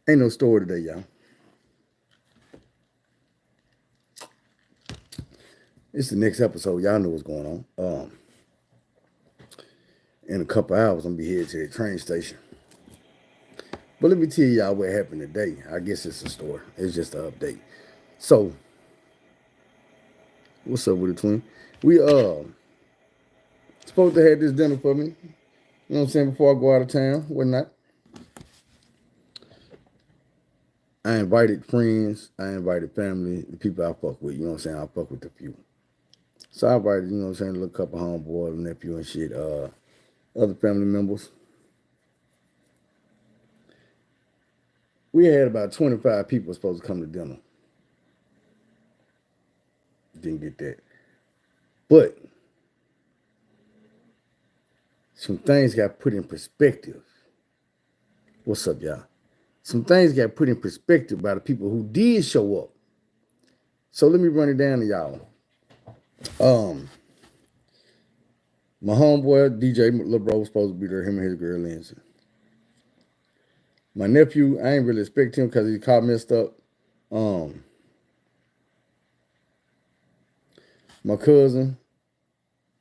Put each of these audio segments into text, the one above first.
Ain't no story today, y'all. It's the next episode. Y'all know what's going on. In a couple hours, I'm gonna be headed to the train station. But let me tell y'all what happened today. I guess it's a story. It's just an update. So, what's up with the twin? We supposed to have this dinner for me. You know what I'm saying? Before I go out of town, whatnot. I invited friends. I invited family, the people I fuck with. You know what I'm saying? I fuck with the few. So I invited, you know what I'm saying, a little couple homeboys, nephew and shit. Other family members. We had about 25 people supposed to come to dinner. Didn't get that. But some things got put in perspective. What's up, y'all? Some things got put in perspective by the people who did show up. So let me run it down to y'all. My homeboy, DJ LeBro, was supposed to be there, him and his girl Lindsay. My nephew, I ain't really expect him because he caught messed up. My cousin,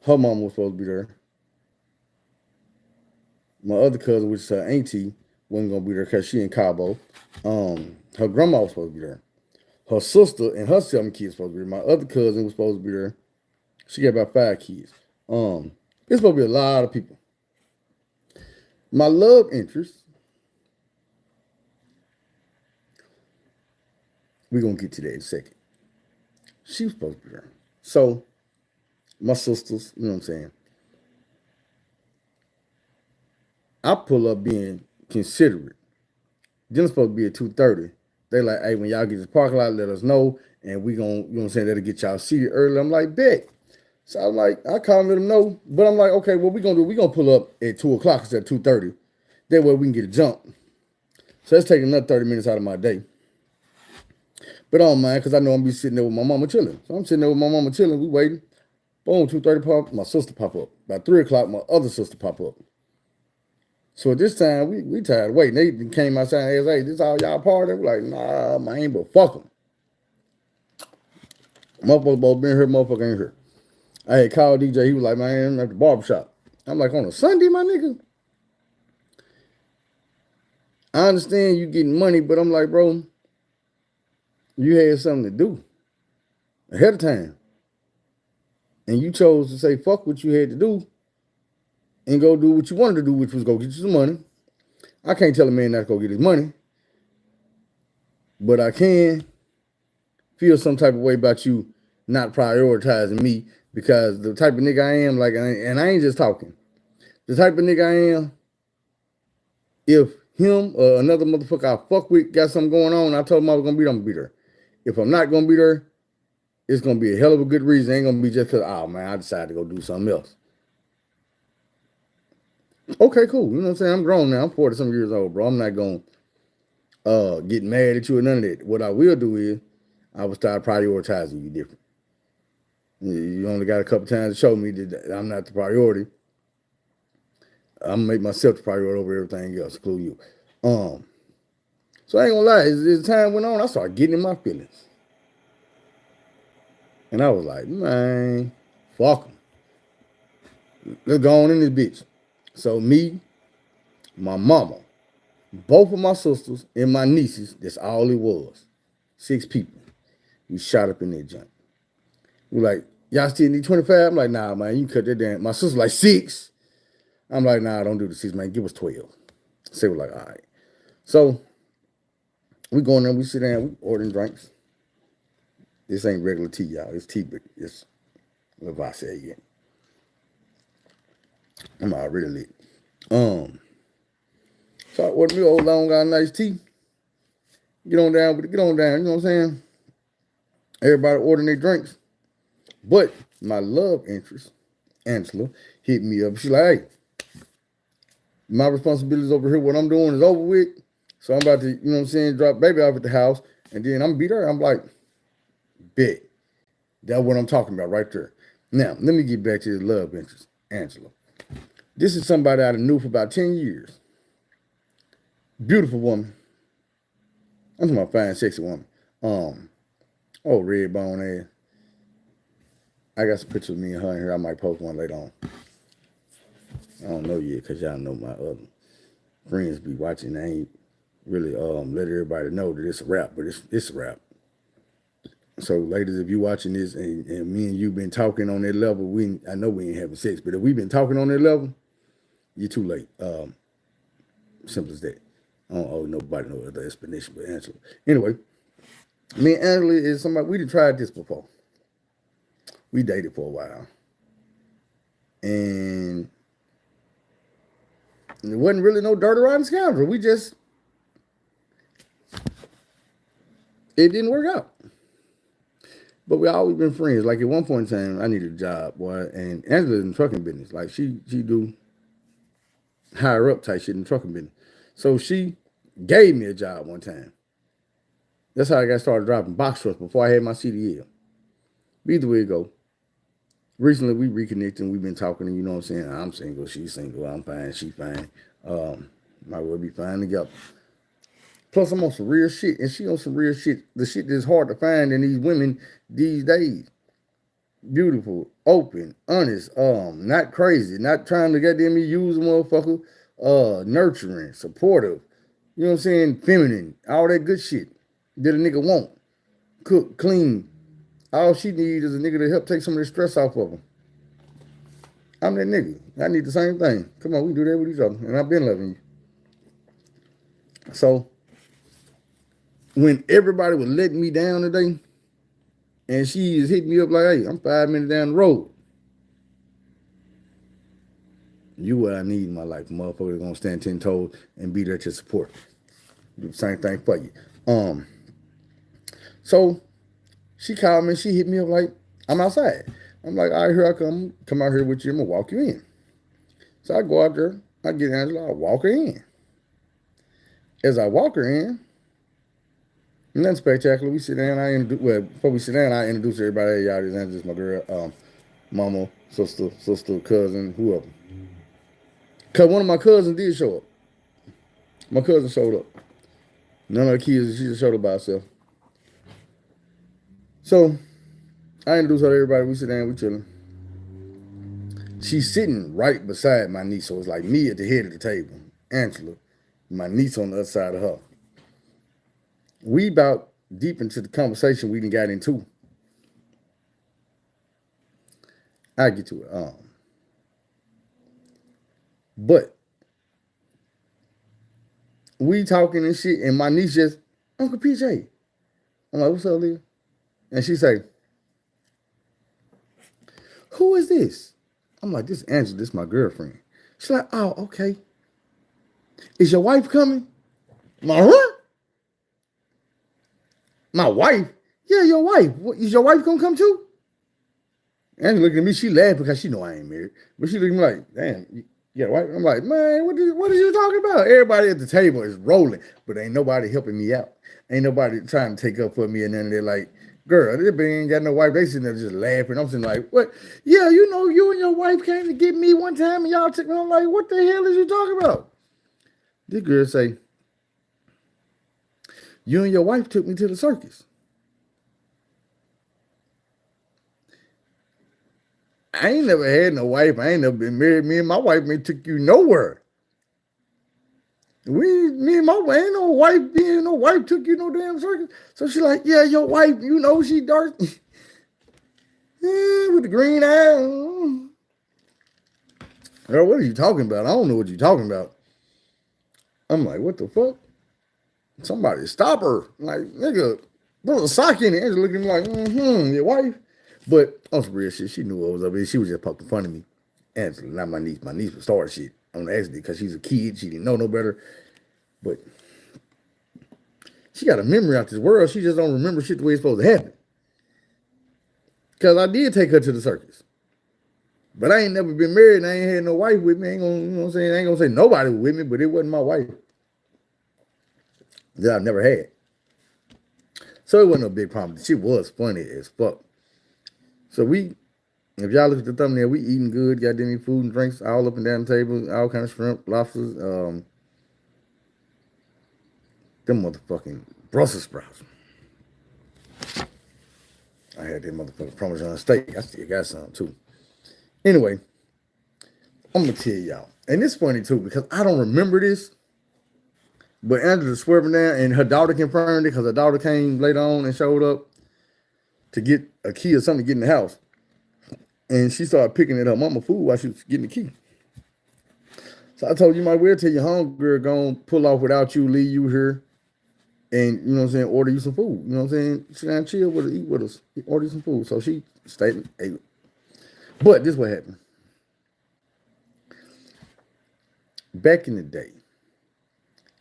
her mom was supposed to be there. My other cousin, which is her auntie, wasn't gonna be there because she in Cabo. Her grandma was supposed to be there. Her sister and her 7 kids supposed to be there. My other cousin was supposed to be there. She got about 5 kids. It's supposed to be a lot of people. My love interest, we're gonna get to that in a second. She was supposed to be there. So, my sisters, you know what I'm saying? I pull up being considerate. Dinner's supposed to be at 2:30. They like, hey, when y'all get to the parking lot, let us know. And we gonna, you know what I'm saying, that'll get y'all seated early. I'm like, bet. So I'm like, I call and let them know. But I'm like, okay, what we gonna do? We gonna pull up at 2 o'clock instead of 2:30. That way we can get a jump. So that's taking another 30 minutes out of my day. But I don't mind because I know I'm gonna be sitting there with my mama chilling. So I'm sitting there with my mama chilling. We waiting. Boom, 2:30 pop. My sister pop up. About 3 o'clock, my other sister pop up. So at this time, we tired of waiting. They came outside and asked, hey, this all y'all party? We're like, nah, man, but fuck them. Motherfucker both been here, motherfucker ain't here. I had called DJ. He was like, man, I'm at the barbershop. I'm like, on a Sunday, my nigga? I understand you getting money, but I'm like, bro, you had something to do ahead of time. And you chose to say, fuck what you had to do and go do what you wanted to do, which was go get you some money. I can't tell a man not to go get his money, but I can feel some type of way about you not prioritizing me because the type of nigga I am, like, and I ain't just talking. The type of nigga I am, if him or another motherfucker I fuck with got something going on, I told him I was gonna be there, I'm gonna be there. If I'm not gonna be there, it's gonna be a hell of a good reason. It ain't gonna be just because, oh man, I decided to go do something else. Okay, cool. You know what I'm saying? I'm grown now. I'm 40 some years old, bro. I'm not gonna get mad at you or none of that. What I will do is I will start prioritizing you different. You only got a couple times to show me that I'm not the priority. I'm gonna make myself the priority over everything else, including you. So I ain't gonna lie, as time went on, I started getting in my feelings. And I was like, man, fuck them. Let's go on in this bitch. So me, my mama, both of my sisters, and my nieces, that's all it was. 6 people. We shot up in that joint. We like, y'all still need 25? I'm like, nah, man, you cut that down. My sister like 6. I'm like, nah, don't do the 6, man. Give us 12. So we're like, all right. So we go in there, we sit down, we ordering drinks. This ain't regular tea, y'all. It's tea, but it's what I say again. I'm already lit. So I ordered me old long got nice tea. Get on down, you know what I'm saying? Everybody ordering their drinks. But my love interest, Angela, hit me up. She's like, hey, my responsibilities over here, what I'm doing is over with. So I'm about to, you know what I'm saying, drop baby off at the house. And then I'm be there. I'm like, bet. That's what I'm talking about right there. Now, let me get back to this love interest, Angela. This is somebody I knew for about 10 years. Beautiful woman. I'm talking about fine, sexy woman. Oh, red bone ass. I got some pictures of me and her in here. I might post one later on. I don't know yet because y'all know my other friends be watching. They ain't really let everybody know that it's a rap, but it's a rap. So, ladies, if you watching this and me and you been talking on that level, I know we ain't having sex, but if we been talking on that level, you're too late. Simple as that. I don't owe nobody no other explanation but Angela. Anyway, me and Angela is somebody, we done tried this before. We dated for a while. And it wasn't really no dirt around the scoundrel. It didn't work out. But we always been friends. Like at one point in time, I needed a job, boy, and Angela's in the trucking business. Like she do higher up type shit in the trucking business. So she gave me a job one time. That's how I got started driving box trucks before I had my CDL. Either way it go. Recently we reconnected and we've been talking, and you know what I'm saying? I'm single, she's single, I'm fine, she fine. Might well be fine together. Plus I'm on some real shit and she on some real shit. The shit that's hard to find in these women these days. Beautiful, open, honest, not crazy, not trying to goddamn use a motherfucker, nurturing, supportive, you know what I'm saying, feminine, all that good shit that a nigga want. Cook, clean. All she needs is a nigga to help take some of the stress off of her. I'm that nigga. I need the same thing. Come on, we do that with each other. And I've been loving you. So, when everybody was letting me down today, and she is hitting me up like, hey, I'm 5 minutes down the road. You what I need in my life. Motherfuckers gonna stand 10 toes and be there to support. Do the same thing for you. So she called me, she hit me up like, I'm outside. I'm like, all right, here I come out here with you, I'm gonna walk you in. So I go out there, I get Angela, I walk her in. As I walk her in, nothing spectacular. We sit down, before we sit down, I introduce everybody. Hey, y'all, this is my girl, mama, sister, cousin, whoever. Cause one of my cousins did show up. My cousin showed up. None of the kids, she just showed up by herself. So I introduce her to everybody. We sit down, we chilling. She's sitting right beside my niece, so it's like me at the head of the table, Angela, my niece on the other side of her. We about deep into the conversation we done got into. I get to it. But we talking and shit, and my niece just, Uncle PJ. I'm like, what's up, Leah? And she say, who is this? I'm like, this is Angela, this is my girlfriend. She's like, oh, okay. Is your wife coming? My what? My wife? Yeah, your wife. Is your wife gonna come too? Angela looking at me, she laughed because she know I ain't married. But she looking at me like, damn, yeah, wife. I'm like, man, what are you talking about? Everybody at the table is rolling, but ain't nobody helping me out. Ain't nobody trying to take up for me, and then they're like, girl, this bitch ain't got no wife. They sitting there just laughing. I'm sitting like, what? Yeah, you know, you and your wife came to get me one time, and y'all took me. I'm like, what the hell is you talking about? This girl say, you and your wife took me to the circus. I ain't never had no wife. I ain't never been married. Me and my wife ain't took you nowhere. Me and my wife, ain't no wife being no wife took you no damn circus. So she like, yeah, your wife, you know she dark. Yeah, with the green eye. Girl, what are you talking about? I don't know what you're talking about. I'm like, what the fuck? Somebody stop her. Like, nigga, put a sock in it. And looking like, your wife. But on some real shit, she knew what was up. She was just poking fun of me. Angela, not my niece. My niece was starting shit on the accident because she's a kid. She didn't know no better. But she got a memory out this world. She just don't remember shit the way it's supposed to happen. Because I did take her to the circus. But I ain't never been married and I ain't had no wife with me. I ain't gonna, you know what I'm saying? I ain't gonna say nobody was with me, but it wasn't my wife that I've never had. So it wasn't a big problem. She was funny as fuck. So if y'all look at the thumbnail, we eating good, got any food and drinks all up and down the table, all kind of shrimp, lobsters, them motherfucking Brussels sprouts. I had that motherfucker Parmesan steak. I still got some too. Anyway, I'm gonna tell y'all, and it's funny too because I don't remember this, but Angela swerving down, and her daughter confirmed it because her daughter came later on and showed up to get a key or something to get in the house, and she started picking at her mama food while she was getting the key. So I told you might well tell your homegirl go on pull off without you, leave you here, and you know what I'm saying, order you some food. You know what I'm saying? Sit down, chill with us, eat with us, order you some food. So she stayed and ate. But this what happened. Back in the day,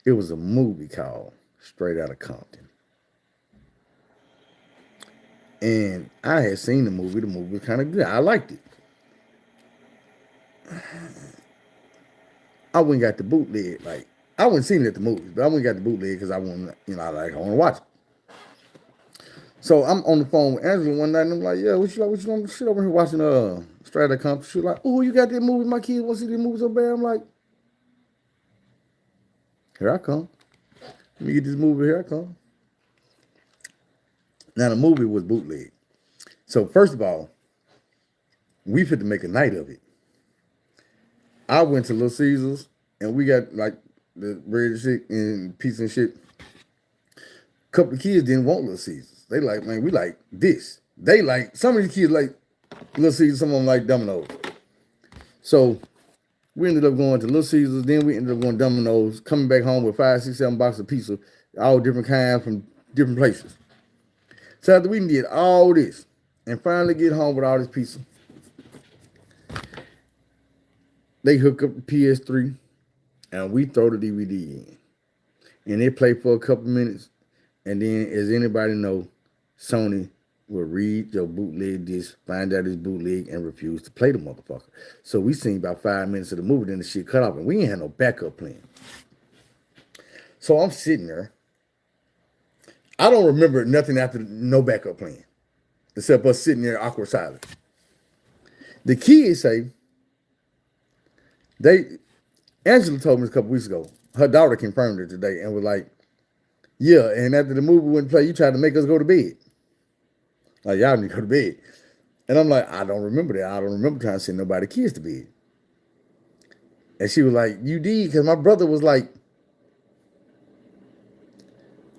it was a movie called Straight Outta Compton. And I had seen the movie. The movie was kind of good. I liked it. I went and got the bootleg. Like, I wasn't seen it at the movies, but I went and got the bootleg because I want, I want to watch it. So I'm on the phone with Angela one night, and I'm like, yeah, what you like? What you gonna sit over here watching Straight Outta Compton? She was like, oh, you got that movie? My kids want to see that movie so bad. I'm like, here I come. Let me get this movie. Here I come. Now the movie was bootleg. So first of all, we fit to make a night of it. I went to Little Caesars and we got like the bread and shit and pizza and shit. A couple of kids didn't want Little Caesars. They like, man, we like this. They like, some of these kids like Little Caesars, some of them like Domino's. So we ended up going to Little Caesars, then we ended up going to Domino's, coming back home with 5, 6, 7 boxes of pizza, all different kinds from different places. So after we did all this and finally get home with all this pizza, they hook up the PS3 and we throw the DVD in. And they play for a couple minutes. And then, as anybody know, Sony will read your bootleg disc, find out it's bootleg, and refuse to play the motherfucker. So we seen about 5 minutes of the movie, then the shit cut off, and we ain't had no backup plan. So I'm sitting there. I don't remember nothing after no backup plan, except us sitting there awkward silent. The kids say, Angela told me a couple weeks ago, her daughter confirmed it today and was like, yeah, and after the movie went play, you tried to make us go to bed. Like, y'all need to go to bed. And I'm like, I don't remember that. I don't remember trying to send nobody kids to bed. And she was like, you did, because my brother was like,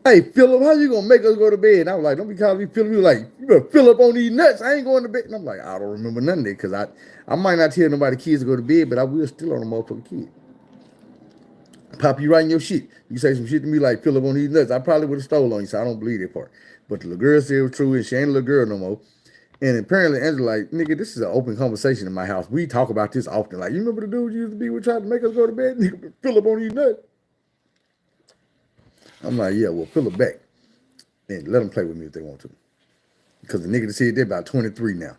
hey, Philip, how you gonna make us go to bed? And I was like, don't be calling me Philip. You like, you better fill up on these nuts. I ain't going to bed. And I'm like, I don't remember none of that, because I might not tell nobody kids to go to bed, but I will still on a motherfucking kid. Pop, you writing your shit. You say some shit to me like Philip on these nuts. I probably would have stole on you, so I don't believe that part. But the little girl said it was true, and she ain't a little girl no more. And apparently Angela like, nigga, this is an open conversation in my house. We talk about this often. Like, you remember the dude you used to be with trying to make us go to bed? Nigga, Philip on these nuts. I'm like, yeah, well, Philip back. And let them play with me if they want to. Because the nigga that said they're about 23 now.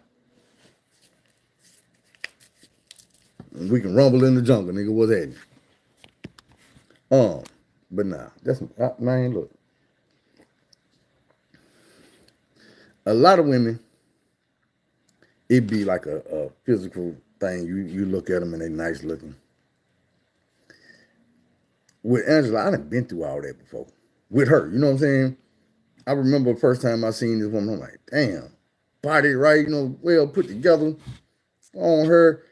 And we can rumble in the jungle, nigga. What's happening? But nah, that's man. Look, a lot of women, it be like a physical thing. You look at them and they nice looking. With Angela, I done been through all that before. With her, you know what I'm saying? I remember the first time I seen this woman, I'm like, damn, body right, you know, well put together on her,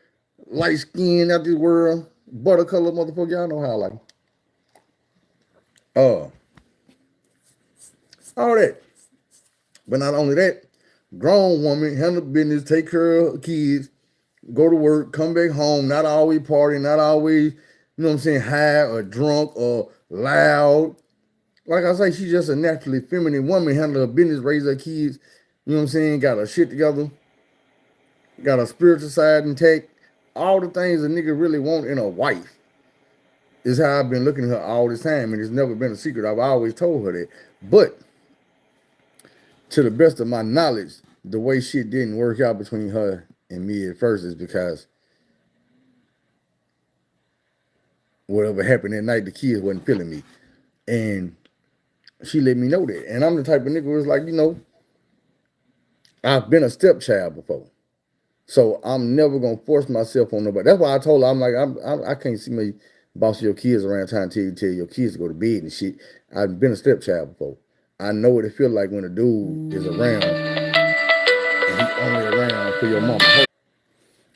light skin out this world, butter color motherfucker. Y'all know how I like them. All that. But not only that, grown woman, handle business, take care of kids, go to work, come back home, not always partying, not always, you know what I'm saying, high or drunk or loud. Like I say, she's just a naturally feminine woman, handle her business, raise her kids, you know what I'm saying, got her shit together, got her spiritual side intact, all the things a nigga really want in a wife. Is how I've been looking at her all this time, and it's never been a secret. I've always told her that. But to the best of my knowledge, the way shit didn't work out between her and me at first is because whatever happened that night, the kids wasn't feeling me. And she let me know that. And I'm the type of nigga who's like, you know, I've been a stepchild before. So I'm never going to force myself on nobody. That's why I told her, I'm like, I can't see me bossing your kids around trying to tell your kids to go to bed and shit. I've been a stepchild before. I know what it feels like when a dude is around and he only around for your mama.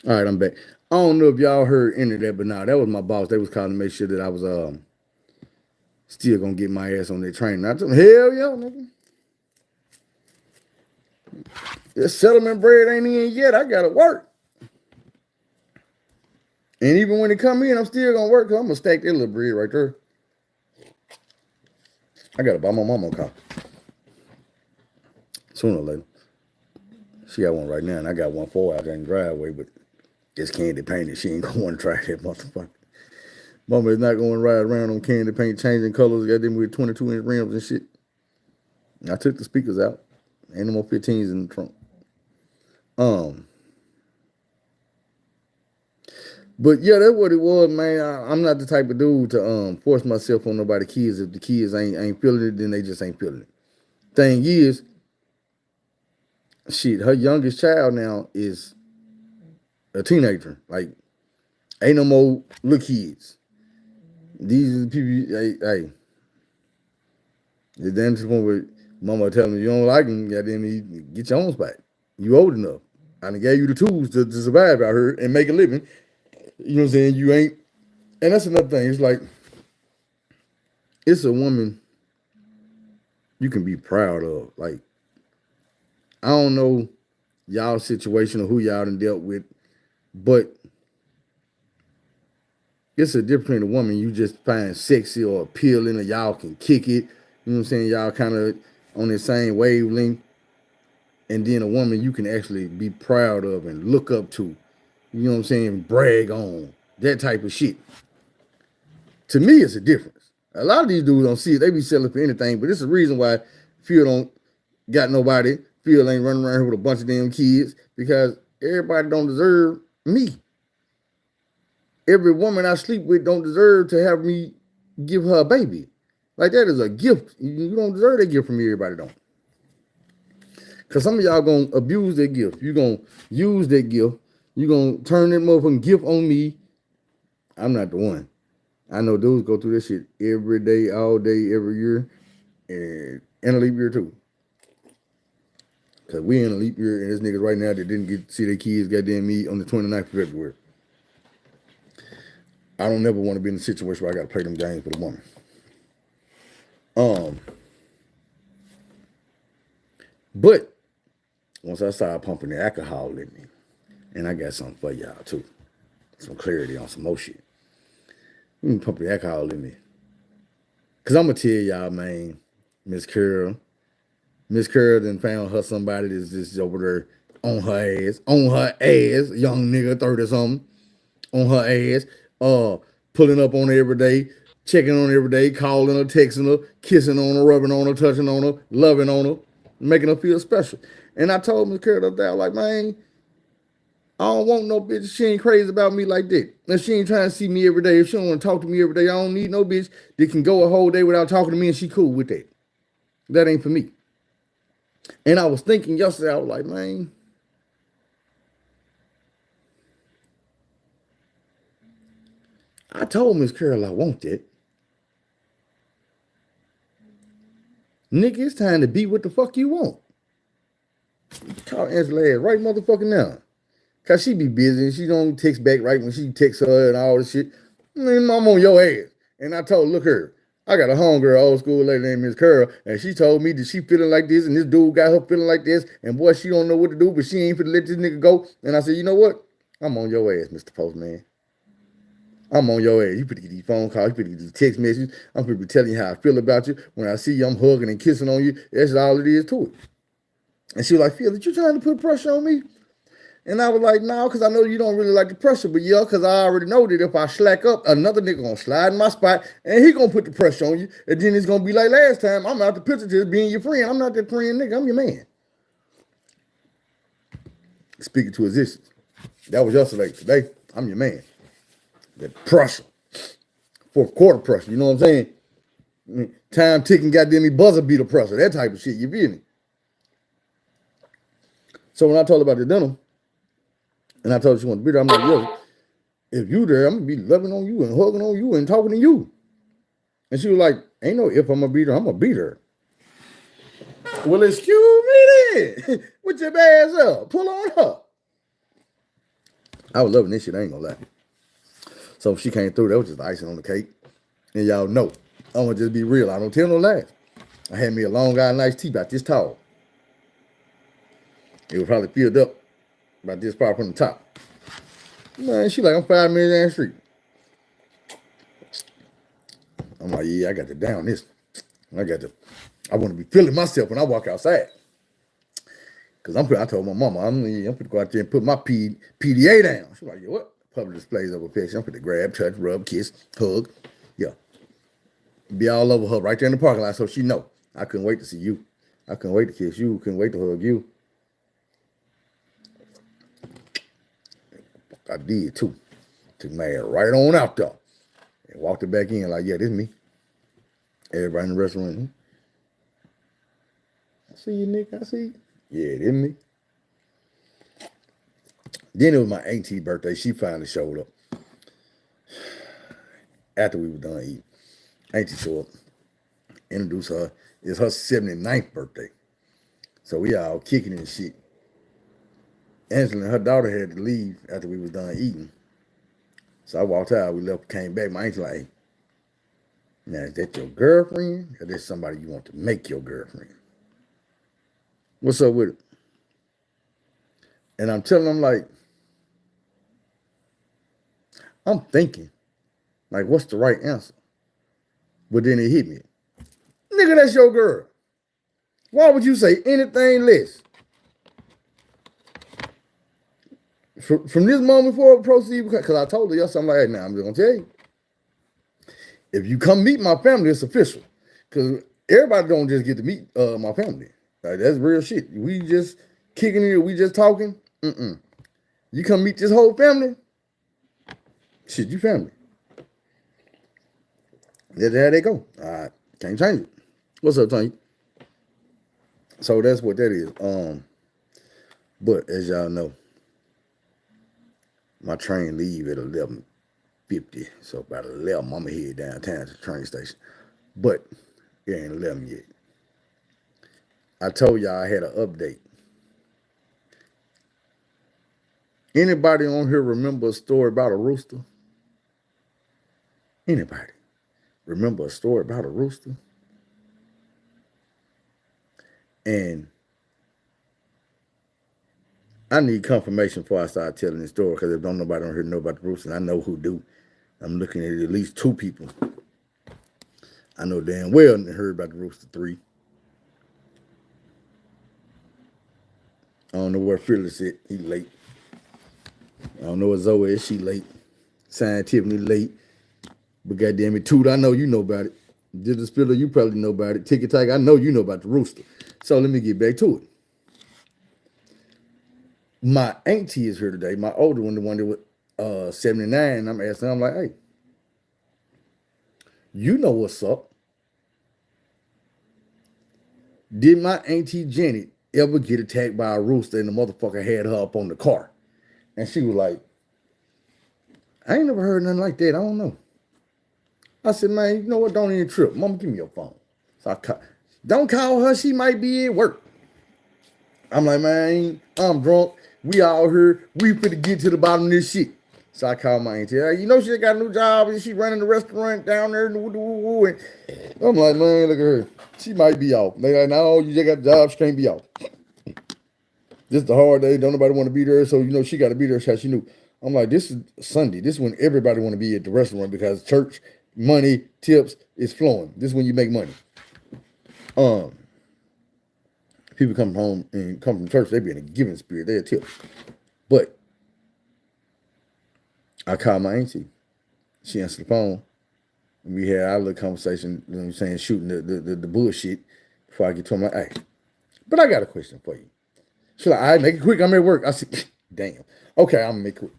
All right, I'm back. I don't know if y'all heard any of that, but nah, that was my boss. They was calling to make sure that I was still gonna get my ass on that train. I told them, hell yeah, nigga. This settlement bread ain't in yet. I gotta work. And even when it come in, I'm still gonna work because I'm gonna stack that little bread right there. I gotta buy my mama a car. Sooner or later. She got one right now, and I got one for her out there in the driveway, but it's candy painted. She ain't gonna want to try that motherfucker. Mama is not going to ride around on candy paint, changing colors, got them with 22-inch rims and shit. I took the speakers out. Ain't no more 15s in the trunk. But yeah, that's what it was, man. I'm not the type of dude to force myself on nobody's kids. If the kids ain't feeling it, then they just ain't feeling it. Thing is, shit, her youngest child now is a teenager. Like, ain't no more little kids. These are the people, hey, the damn to the point where mama tell me you don't like him, goddamn, get your own spot. You old enough. I done gave you the tools to survive out here and make a living. You know what I'm saying? You ain't, and that's another thing. It's like, it's a woman you can be proud of. Like, I don't know y'all situation or who y'all done dealt with, but it's a difference between a woman you just find sexy or appealing, or y'all can kick it. You know what I'm saying? Y'all kind of on the same wavelength. And then a woman you can actually be proud of and look up to. You know what I'm saying? Brag on. That type of shit. To me, it's a difference. A lot of these dudes don't see it. They be selling for anything, but it's a reason why Phil don't got nobody. Phil ain't running around here with a bunch of damn kids, because everybody don't deserve me. Every woman I sleep with don't deserve to have me give her a baby. Like, that is a gift. You don't deserve that gift from me. Everybody don't. Because some of y'all going to abuse that gift. You're going to use that gift. You're going to turn that motherfucking gift on me. I'm not the one. I know dudes go through this shit every day, all day, every year, and in a leap year too. Because we in a leap year, and there's niggas right now that didn't get to see their kids goddamn me on the 29th of February. I don't never want to be in a situation where I got to play them games with a woman. But once I started pumping the alcohol in me, and I got something for y'all too, some clarity on some more shit. You can pump the alcohol in me. Because I'm going to tell y'all, man, Miss Carol done found her somebody that's just over there on her ass, young nigga, 30-something, on her ass, pulling up on her every day, checking on her every day, calling her, texting her, kissing on her, rubbing on her, touching on her, loving on her, making her feel special. And I told Miss Carol that, like, man, I don't want no bitch. She ain't crazy about me like that. And she ain't trying to see me every day. If she don't want to talk to me every day, I don't need no bitch that can go a whole day without talking to me and she cool with that. That ain't for me. And I was thinking yesterday, I was like, man, I told Miss Carol I want that. Nigga, it's time to be what the fuck you want. Call Angela ass right motherfucking now. Cause she be busy and she don't text back right when she texts her and all this shit. Man, I'm on your ass. And I told her, look here, I got a homegirl, old school lady named Miss Carol, and she told me that she feeling like this, and this dude got her feeling like this, and boy, she don't know what to do, but she ain't finna let this nigga go. And I said, you know what? I'm on your ass, Mr. Postman. I'm on your ass. You finna get these phone calls, you finna get these text messages. I'm finna be telling you how I feel about you. When I see you, I'm hugging and kissing on you. That's all it is to it. And she was like, Phil, are you trying to put pressure on me? And I was like, no, because I know you don't really like the pressure, but yeah, because I already know that if I slack up, another nigga gonna slide in my spot, and he gonna put the pressure on you, and then it's gonna be like last time, I'm out the picture just being your friend. I'm not that friend nigga, I'm your man. Speaking to existence. That was yesterday. Today, I'm your man. The pressure. Fourth quarter pressure, you know what I'm saying? Time ticking, goddamn me, buzzer beater pressure, that type of shit, you feel me? So when I told her about the dinner, and I told her she wanted to be there, I'm like, yo, if you there, I'm gonna be loving on you and hugging on you and talking to you. And she was like, ain't no if I'm gonna beat her, I'm gonna beat her. Well, excuse me then. With your ass up. Pull on her. I was loving this shit, I ain't gonna lie. So she came through, that was just the icing on the cake. And y'all know, I'm gonna just be real. I don't tell no lies. I had me a Long Island iced tea about this tall. It was probably filled up about this far from the top. Man, she like, I'm 5 minutes down the street. I'm like, yeah, I got to down this. I want to be feeling myself when I walk outside. Because I told my mama, I'm going to go out there and put my PDA down. She's like, yo, what? Public displays of affection. I'm going to grab, touch, rub, kiss, hug. Yeah. Be all over her right there in the parking lot so she know. I couldn't wait to see you. I couldn't wait to kiss you. Couldn't wait to hug you. I did too. Took my ass right on out there. And walked it back in like, yeah, this me. Everybody in the restaurant. I see you, Nick. I see you. Yeah, this me. Then it was my auntie's birthday. She finally showed up. After we were done eating. Auntie showed up. Introduced her. It's her 79th birthday. So we all kicking and shit. Angela and her daughter had to leave after we was done eating. So I walked out, we left, came back. My aunt's like, now is that your girlfriend? Or is somebody you want to make your girlfriend? What's up with it? And I'm telling them, like, I'm thinking, like, what's the right answer? But then it hit me. Nigga, that's your girl. Why would you say anything less? From this moment forward, proceed, because I told her yesterday, I'm like, hey, now I'm just going to tell you. If you come meet my family, it's official. Because everybody don't just get to meet my family. Like, that's real shit. We just kicking it, we just talking. You come meet this whole family, shit, you family. That's how they go. All right, can't change it. What's up, Tony? So that's what that is. But as y'all know, my train leave at 11:50. So about 11, I'm going to head downtown to the train station. But it ain't 11 yet. I told y'all I had an update. Anybody on here remember a story about a rooster? Anybody remember a story about a rooster? And I need confirmation before I start telling this story, because if don't nobody on here know about the rooster, I know who do. I'm looking at least 2 people. I know damn well they heard about the rooster 3. I don't know where Phyllis is. He late. I don't know what Zoe is. She late. Scientifically late. But goddamn it, Toot, I know you know about it. Digital Spiller, you probably know about it. Ticket Tiger, I know you know about the rooster. So let me get back to it. My auntie is here today. My older one, the one that was 79. I'm asking, I'm like, hey, you know what's up. Did my auntie Janet ever get attacked by a rooster and the motherfucker had her up on the car? And she was like, I ain't never heard nothing like that. I don't know. I said, man, you know what? Don't even trip. Mama, give me your phone. So don't call her. She might be at work. I'm like, man, I'm drunk. We all here. We finna get to the bottom of this shit. So I called my auntie. Hey, you know she got a new job and she running the restaurant down there. And I'm like, man, look at her. She might be off. They like, no, you just got a job. She can't be off. This is a hard day. Don't nobody want to be there. So, you know, she got to be there. So she knew. I'm like, this is Sunday. This is when everybody want to be at the restaurant because church, money, tips is flowing. This is when you make money. People come home and come from church, they be in a giving spirit. They're tip. But I called my auntie. She answered the phone. And we had our little conversation, you know what I'm saying, shooting the bullshit before I get to him. Like, hey, but I got a question for you. She's like, all right, make it quick. I'm at work. I said, damn. Okay, I'm going to make it quick.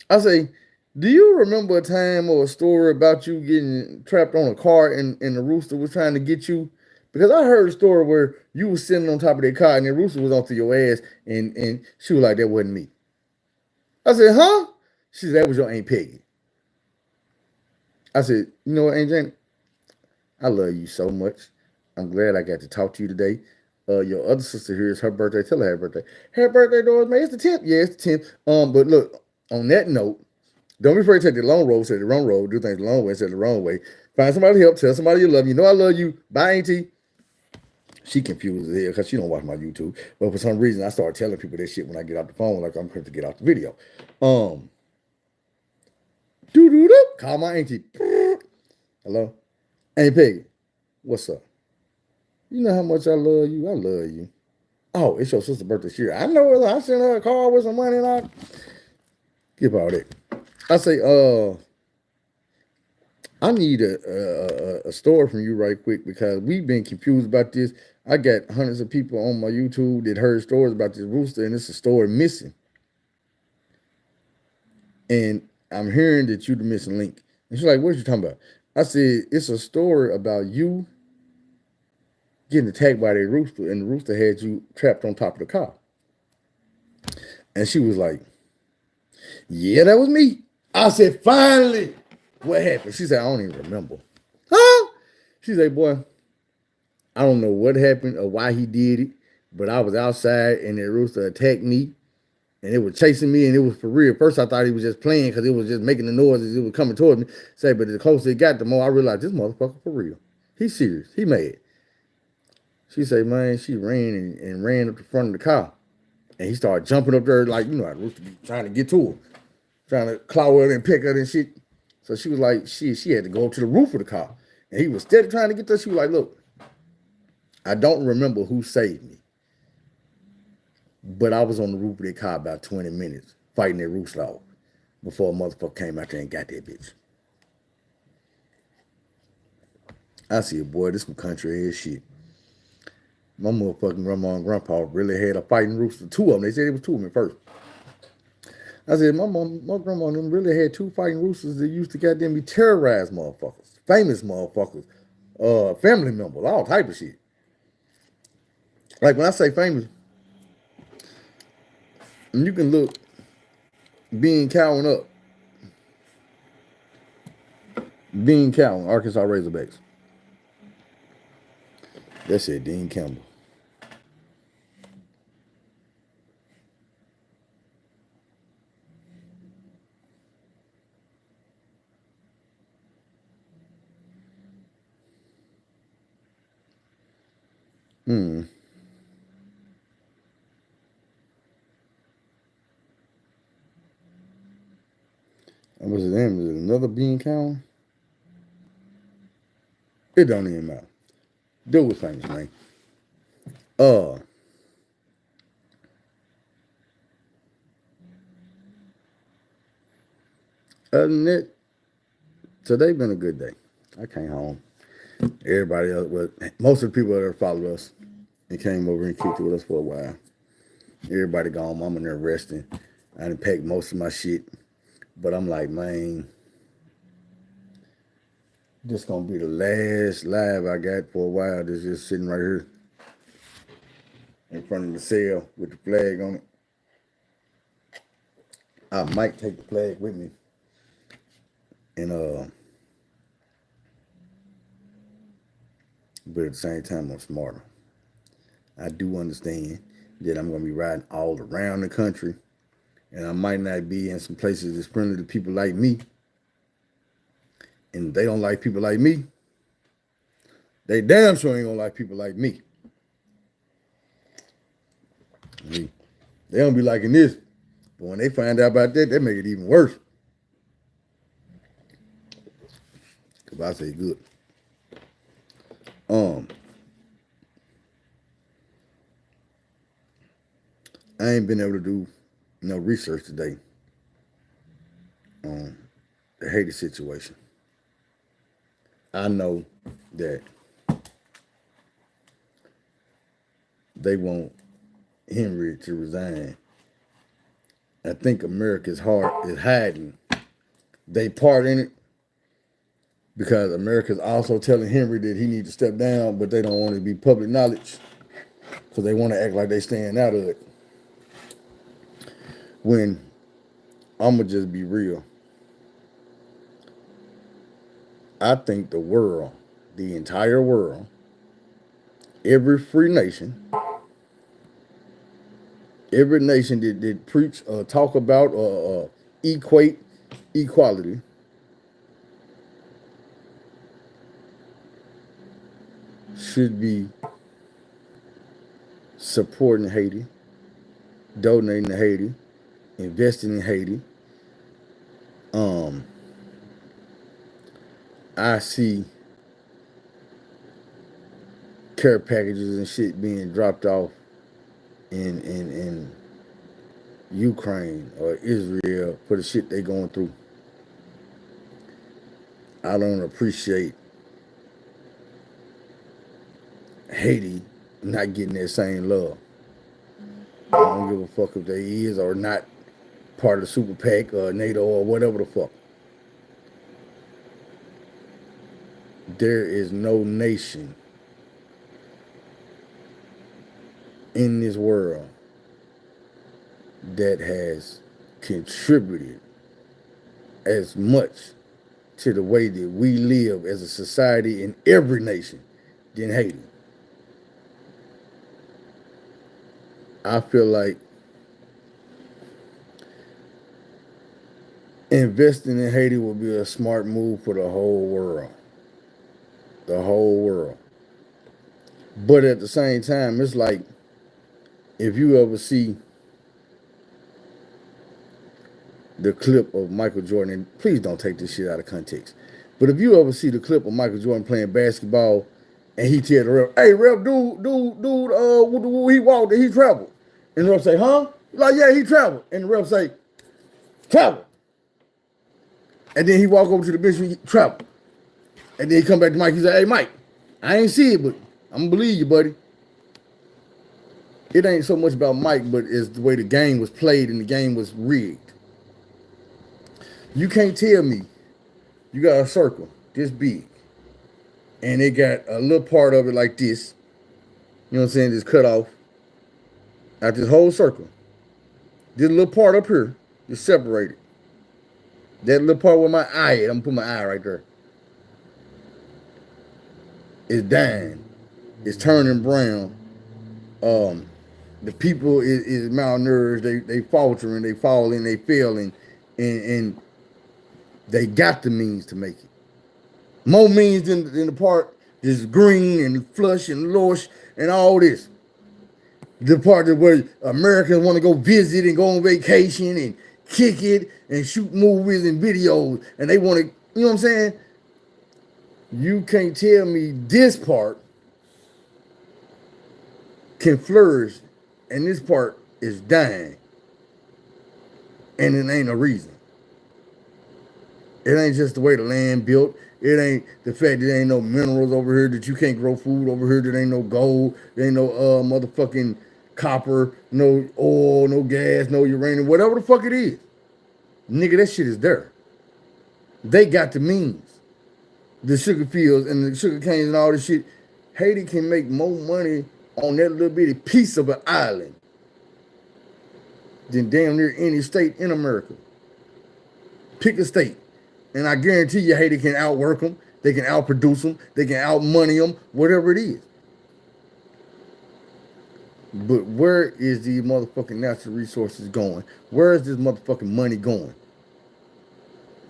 I say, do you remember a time or a story about you getting trapped on a car and the rooster was trying to get you? Because I heard a story where you was sitting on top of that car and the rooster was onto your ass and she was like, that wasn't me. I said, huh? She said, that was your Aunt Peggy. I said, you know what, Aunt Janet? I love you so much. I'm glad I got to talk to you today. Your other sister here is her birthday. Tell her happy birthday. Happy birthday, Doris May. It's the 10th. Yeah, it's the 10th. But look, on that note, don't be afraid to take the long road, say the wrong road, do things the long way, say the wrong way. Find somebody to help, tell somebody you love them. You know I love you. Bye, Auntie. She confused as hell because she don't watch my YouTube. But for some reason, I start telling people that shit when I get off the phone, like I'm going to get off the video. Call my auntie. Hello? Aunt Peggy, what's up? You know how much I love you? I love you. Oh, it's your sister's birthday this year. I know it. I sent her a card with some money and I give all that. I say, I need a story from you right quick because we've been confused about this. I got hundreds of people on my YouTube that heard stories about this rooster, and it's a story missing. And I'm hearing that you're the missing link. And she's like, what are you talking about? I said, it's a story about you getting attacked by that rooster, and the rooster had you trapped on top of the car. And she was like, yeah, that was me. I said, finally, what happened? She said, I don't even remember. Huh? She said, boy, I don't know what happened or why he did it, but I was outside and that rooster attacked me and it was chasing me and it was for real. First, I thought he was just playing because it was just making the noises. It was coming towards me. Say, but the closer it got, the more I realized this motherfucker for real. He's serious. He mad. She said, man, she ran and ran up the front of the car. And he started jumping up there like, you know, how the rooster be trying to get to her, trying to claw her and pick her and shit. So she was like, she had to go up to the roof of the car. And he was steady trying to get there. She was like, look, I don't remember who saved me, but I was on the roof of that car about 20 minutes fighting that rooster off before a motherfucker came out there and got that bitch. I see it, boy, this some country ass shit. My motherfucking grandma and grandpa really had a fighting rooster, two of them. They said it was two of them at first. I said, my grandma and them really had two fighting roosters that used to goddamn be terrorized motherfuckers, famous motherfuckers, family members, all type of shit. Like when I say famous, you can look Bean Cowan up. Dean Cowan, Arkansas Razorbacks. That's it, Dean Campbell. Hmm. And what's his name? Is it another Bean Cowan? It don't even matter. Dude was famous, man. Uh, Other than that, today been a good day. I came home. Everybody else, well, most of the people that followed us and came over and kicked it with us for a while. Everybody gone. Mama in there resting. I done packed most of my shit. But I'm like, man, this gonna be the last live I got for a while. This just sitting right here in front of the cell with the flag on it. I might take the flag with me. And but at the same time I'm smarter. I do understand that I'm gonna be riding all around the country and I might not be in some places that's friendly to people like me. And they don't like people like me. They damn sure ain't gonna like people like me. I mean, they don't be liking this. But when they find out about that, they make it even worse. Cause I say good. Um, I ain't been able to do no research today on the Haiti situation. I know that they want Henry to resign. I think America's heart is hiding they part in it because America's also telling Henry that he needs to step down, but they don't want it to be public knowledge because they want to act like they stand out of it. When I'm gonna just be real, I think the world, the entire world, every free nation, every nation that preach or talk about or equate equality should be supporting Haiti, donating to Haiti, investing in Haiti. Um, I see care packages and shit being dropped off in Ukraine or Israel for the shit they going through. I don't appreciate Haiti not getting that same love. I don't give a fuck if they is or not part of the Super PAC or NATO or whatever the fuck. There is no nation in this world that has contributed as much to the way that we live as a society in every nation than Haiti. I feel like investing in Haiti will be a smart move for the whole world. The whole world. But at the same time, it's like if you ever see the clip of Michael Jordan, and please don't take this shit out of context, but if you ever see the clip of Michael Jordan playing basketball and he tell the ref, hey, ref, he walked and he traveled. And the ref say, huh? Like, yeah, he traveled. And the ref say, travel. And then he walk over to the bench and he travel. And then he come back to Mike, he say, hey, Mike, I ain't see it, but I'm gonna believe you, buddy. It ain't so much about Mike, but it's the way the game was played and the game was rigged. You can't tell me you got a circle this big and it got a little part of it like this, you know what I'm saying, just cut off out this whole circle. This little part up here is separated. That little part where my eye is, I'm gonna put my eye right there. It's dying. It's turning brown. The people is malnourished. They faltering. They falling. They failing, and they got the means to make it. More means than the part that's green and flush and lush and all this. The part that where Americans want to go visit and go on vacation and kick it and shoot movies and videos, and they want to, you know what I'm saying? You can't tell me this part can flourish and this part is dying, and it ain't a reason. It ain't just the way the land built. It ain't the fact that there ain't no minerals over here, that you can't grow food over here, that ain't no gold, there ain't no motherfucking copper, no oil, no gas, no uranium, whatever the fuck it is. Nigga, that shit is there. They got the means. The sugar fields and the sugar canes and all this shit. Haiti can make more money on that little bitty piece of an island than damn near any state in America. Pick a state. And I guarantee you Haiti can outwork them. They can outproduce them. They can outmoney them, whatever it is. But where is these motherfucking natural resources going? Where is this motherfucking money going?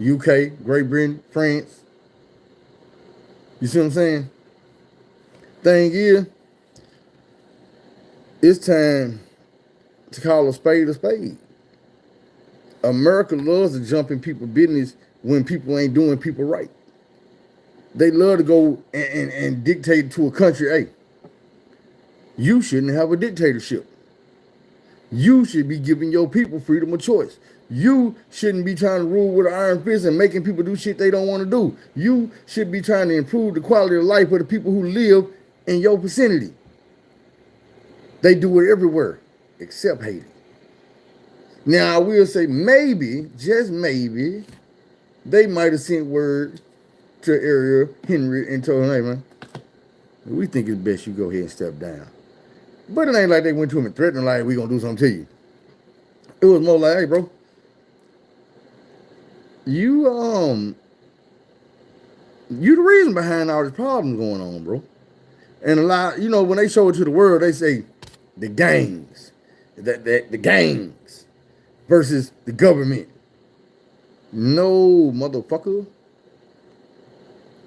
UK, Great Britain, France. You see what I'm saying? Thing is, it's time to call a spade a spade. America loves to jump in people's business when people ain't doing people right. They love to go and dictate to a country, hey, you shouldn't have a dictatorship. You should be giving your people freedom of choice. You shouldn't be trying to rule with an iron fist and making people do shit they don't want to do. You should be trying to improve the quality of life of the people who live in your vicinity. They do it everywhere except Haiti. Now, I will say maybe, just maybe, they might have sent word to Ariel Henry and told him, hey, man, we think it's best you go ahead and step down. But it ain't like they went to him and threatened him like, we gonna do something to you. It was more like, hey, bro, you the reason behind all this problems going on, bro. And a lot, you know, when they show it to the world, they say the gangs, the gangs versus the government. No, motherfucker.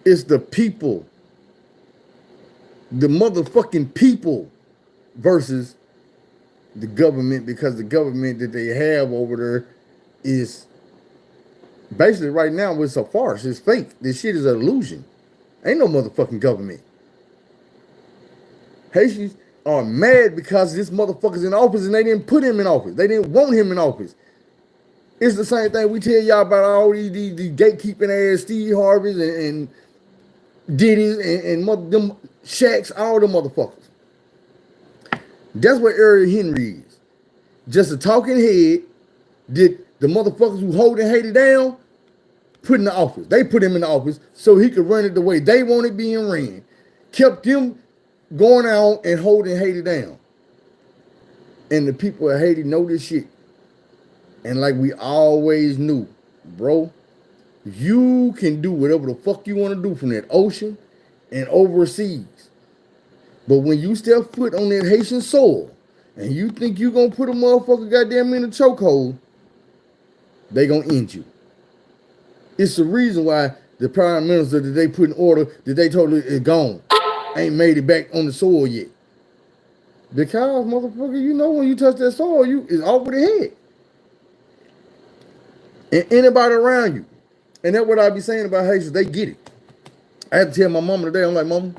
It's the people. The motherfucking people versus the government, because the government that they have over there is basically right now it's a farce. It's fake. This shit is an illusion. Ain't no motherfucking government. Haitians are mad because this motherfucker's in office and they didn't put him in office. They didn't want him in office. It's the same thing we tell y'all about all these gatekeeping ass Steve Harveys and Diddy's and them Shaqs, all them motherfuckers. That's what Ariel Henry is. Just a talking head that the motherfuckers who holding Haiti down put in the office. They put him in the office so he could run it the way they wanted being ran. Kept them going out and holding Haiti down. And the people of Haiti know this shit. And like we always knew, bro, you can do whatever the fuck you want to do from that ocean and overseas. But when you step foot on that Haitian soil and you think you gonna put a motherfucker goddamn in a chokehold, they gonna end you. It's the reason why the prime minister that they put in order, that they told her is gone, ain't made it back on the soil yet. Because, motherfucker, you know when you touch that soil, you is off with the head. And anybody around you. And that's what I be saying about Haitians. They get it. I had to tell my mama today, I'm like, Mama,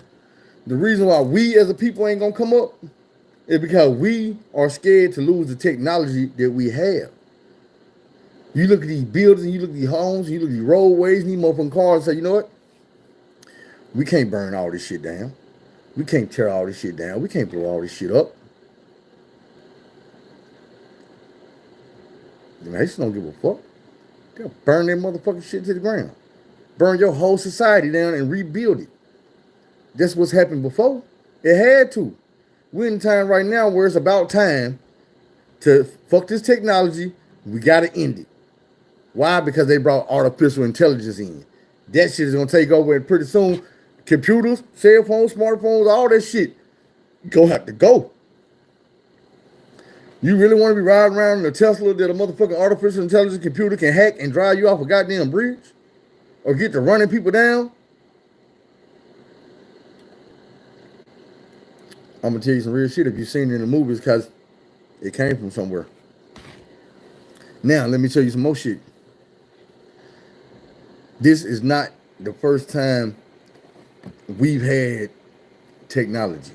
the reason why we as a people ain't gonna come up is because we are scared to lose the technology that we have. You look at these buildings, and you look at these homes, and you look at these roadways, and these motherfucking cars, and say, you know what? We can't burn all this shit down. We can't tear all this shit down. We can't blow all this shit up. The Haitians don't give a fuck. They'll burn that motherfucking shit to the ground. Burn your whole society down and rebuild it. That's what's happened before. It had to. We're in a time right now where it's about time to fuck this technology. We got to end it. Why? Because they brought artificial intelligence in. That shit is going to take over, and pretty soon, computers, cell phones, smartphones, all that shit gonna have to go. You really want to be riding around in a Tesla that a motherfucking artificial intelligence computer can hack and drive you off a goddamn bridge? Or get to running people down? I'm going to tell you some real shit if you've seen it in the movies, because it came from somewhere. Now, let me tell you some more shit. This is not the first time we've had technology.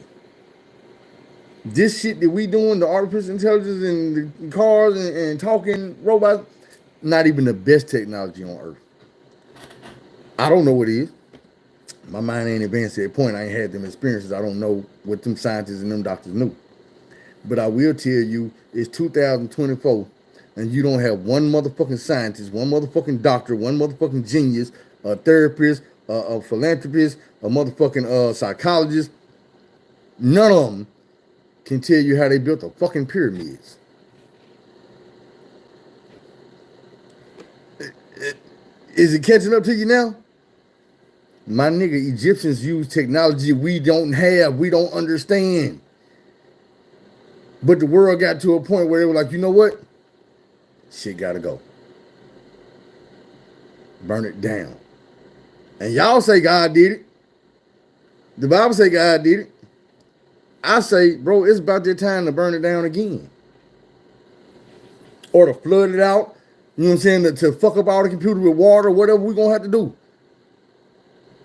This shit that we doing, the artificial intelligence and the cars and talking robots, not even the best technology on earth. I don't know what it is. My mind ain't advanced to that point. I ain't had them experiences. I don't know what them scientists and them doctors knew. But I will tell you, it's 2024, and you don't have one motherfucking scientist, one motherfucking doctor, one motherfucking genius, a therapist, a philanthropist, a motherfucking psychologist. None of them can tell you how they built the fucking pyramids. Is it catching up to you now? My nigga, Egyptians use technology we don't have, we don't understand. But the world got to a point where they were like, you know what? Shit gotta go. Burn it down. And y'all say God did it. The Bible say God did it. I say, bro, it's about that time to burn it down again. Or to flood it out. You know what I'm saying? To fuck up all the computer with water, whatever we're going to have to do.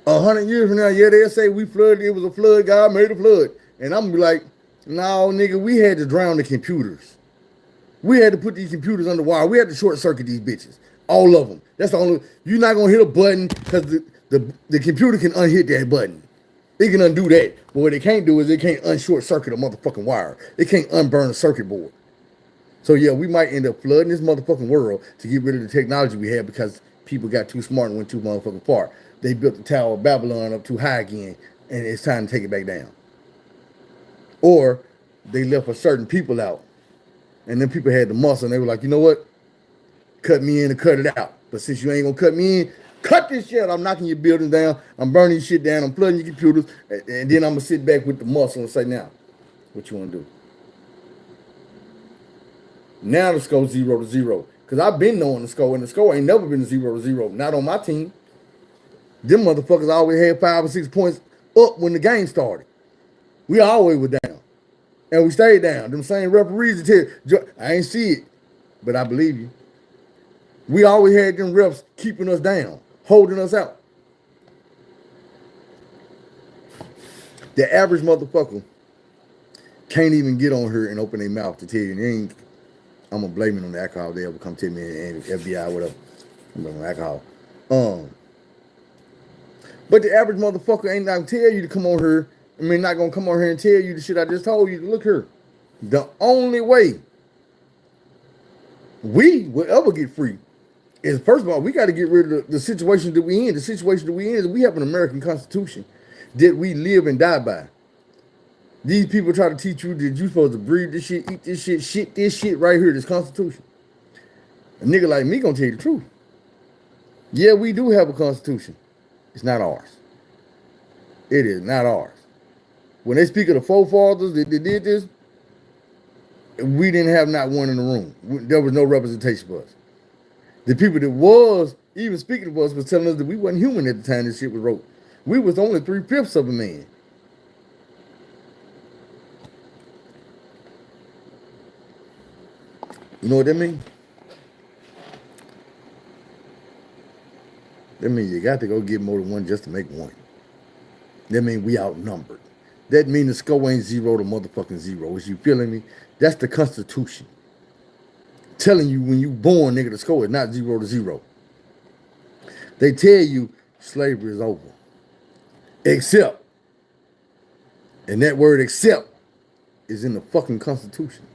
100 years from now, yeah, they'll say we flooded. It was a flood. God made a flood. And I'm going to be like, no, nigga, we had to drown the computers. We had to put these computers underwater. We had to short circuit these bitches. All of them. That's the only, you're not going to hit a button because the computer can unhit that button. It can undo that. But what it can't do is it can't unshort circuit a motherfucking wire. It can't unburn a circuit board. So yeah, we might end up flooding this motherfucking world to get rid of the technology we had because people got too smart and went too motherfucking far. They built the Tower of Babylon up too high again, and it's time to take it back down. Or they left a certain people out, and then people had the muscle, and they were like, you know what? Cut me in and cut it out. But since you ain't gonna cut me in, Cut this shit out. I'm knocking your building down. I'm burning your shit down. I'm flooding your computers. And then I'm going to sit back with the muscle and say, now, what you want to do? Now the score's 0-0. Because I've been knowing the score, and the score ain't never been 0-0. Not on my team. Them motherfuckers always had 5 or 6 points up when the game started. We always were down. And we stayed down. Them same referees tell you, I ain't see it, but I believe you. We always had them refs keeping us down, holding us out. The average motherfucker can't even get on her and open their mouth to tell you. I'm gonna blame it on the alcohol. They ever come to me and FBI, whatever. I'm on alcohol. But the average motherfucker ain't gonna tell you to come on here. Not gonna come on here and tell you the shit I just told you to look here. The only way we will ever get free is, first of all, we got to get rid of the situation that we in. The situation that we in is we have an American Constitution that we live and die by. These people try to teach you that you're supposed to breathe this shit, eat this shit this shit right here, this Constitution. A nigga like me gonna tell you the truth. Yeah, we do have a Constitution. It's not ours. It is not ours. When they speak of the forefathers that did this, we didn't have not one in the room. There was no representation for us. The people that was even speaking to us was telling us that we wasn't human at the time this shit was wrote. We was only 3/5 of a man. You know what that means? That means you got to go get more than one just to make one. That means we outnumbered. That means the score ain't 0 to motherfucking 0. Is you feeling me? That's the Constitution. Telling you when you born, nigga, the score is not 0-0. They tell you slavery is over. Except. And that word except is in the fucking Constitution.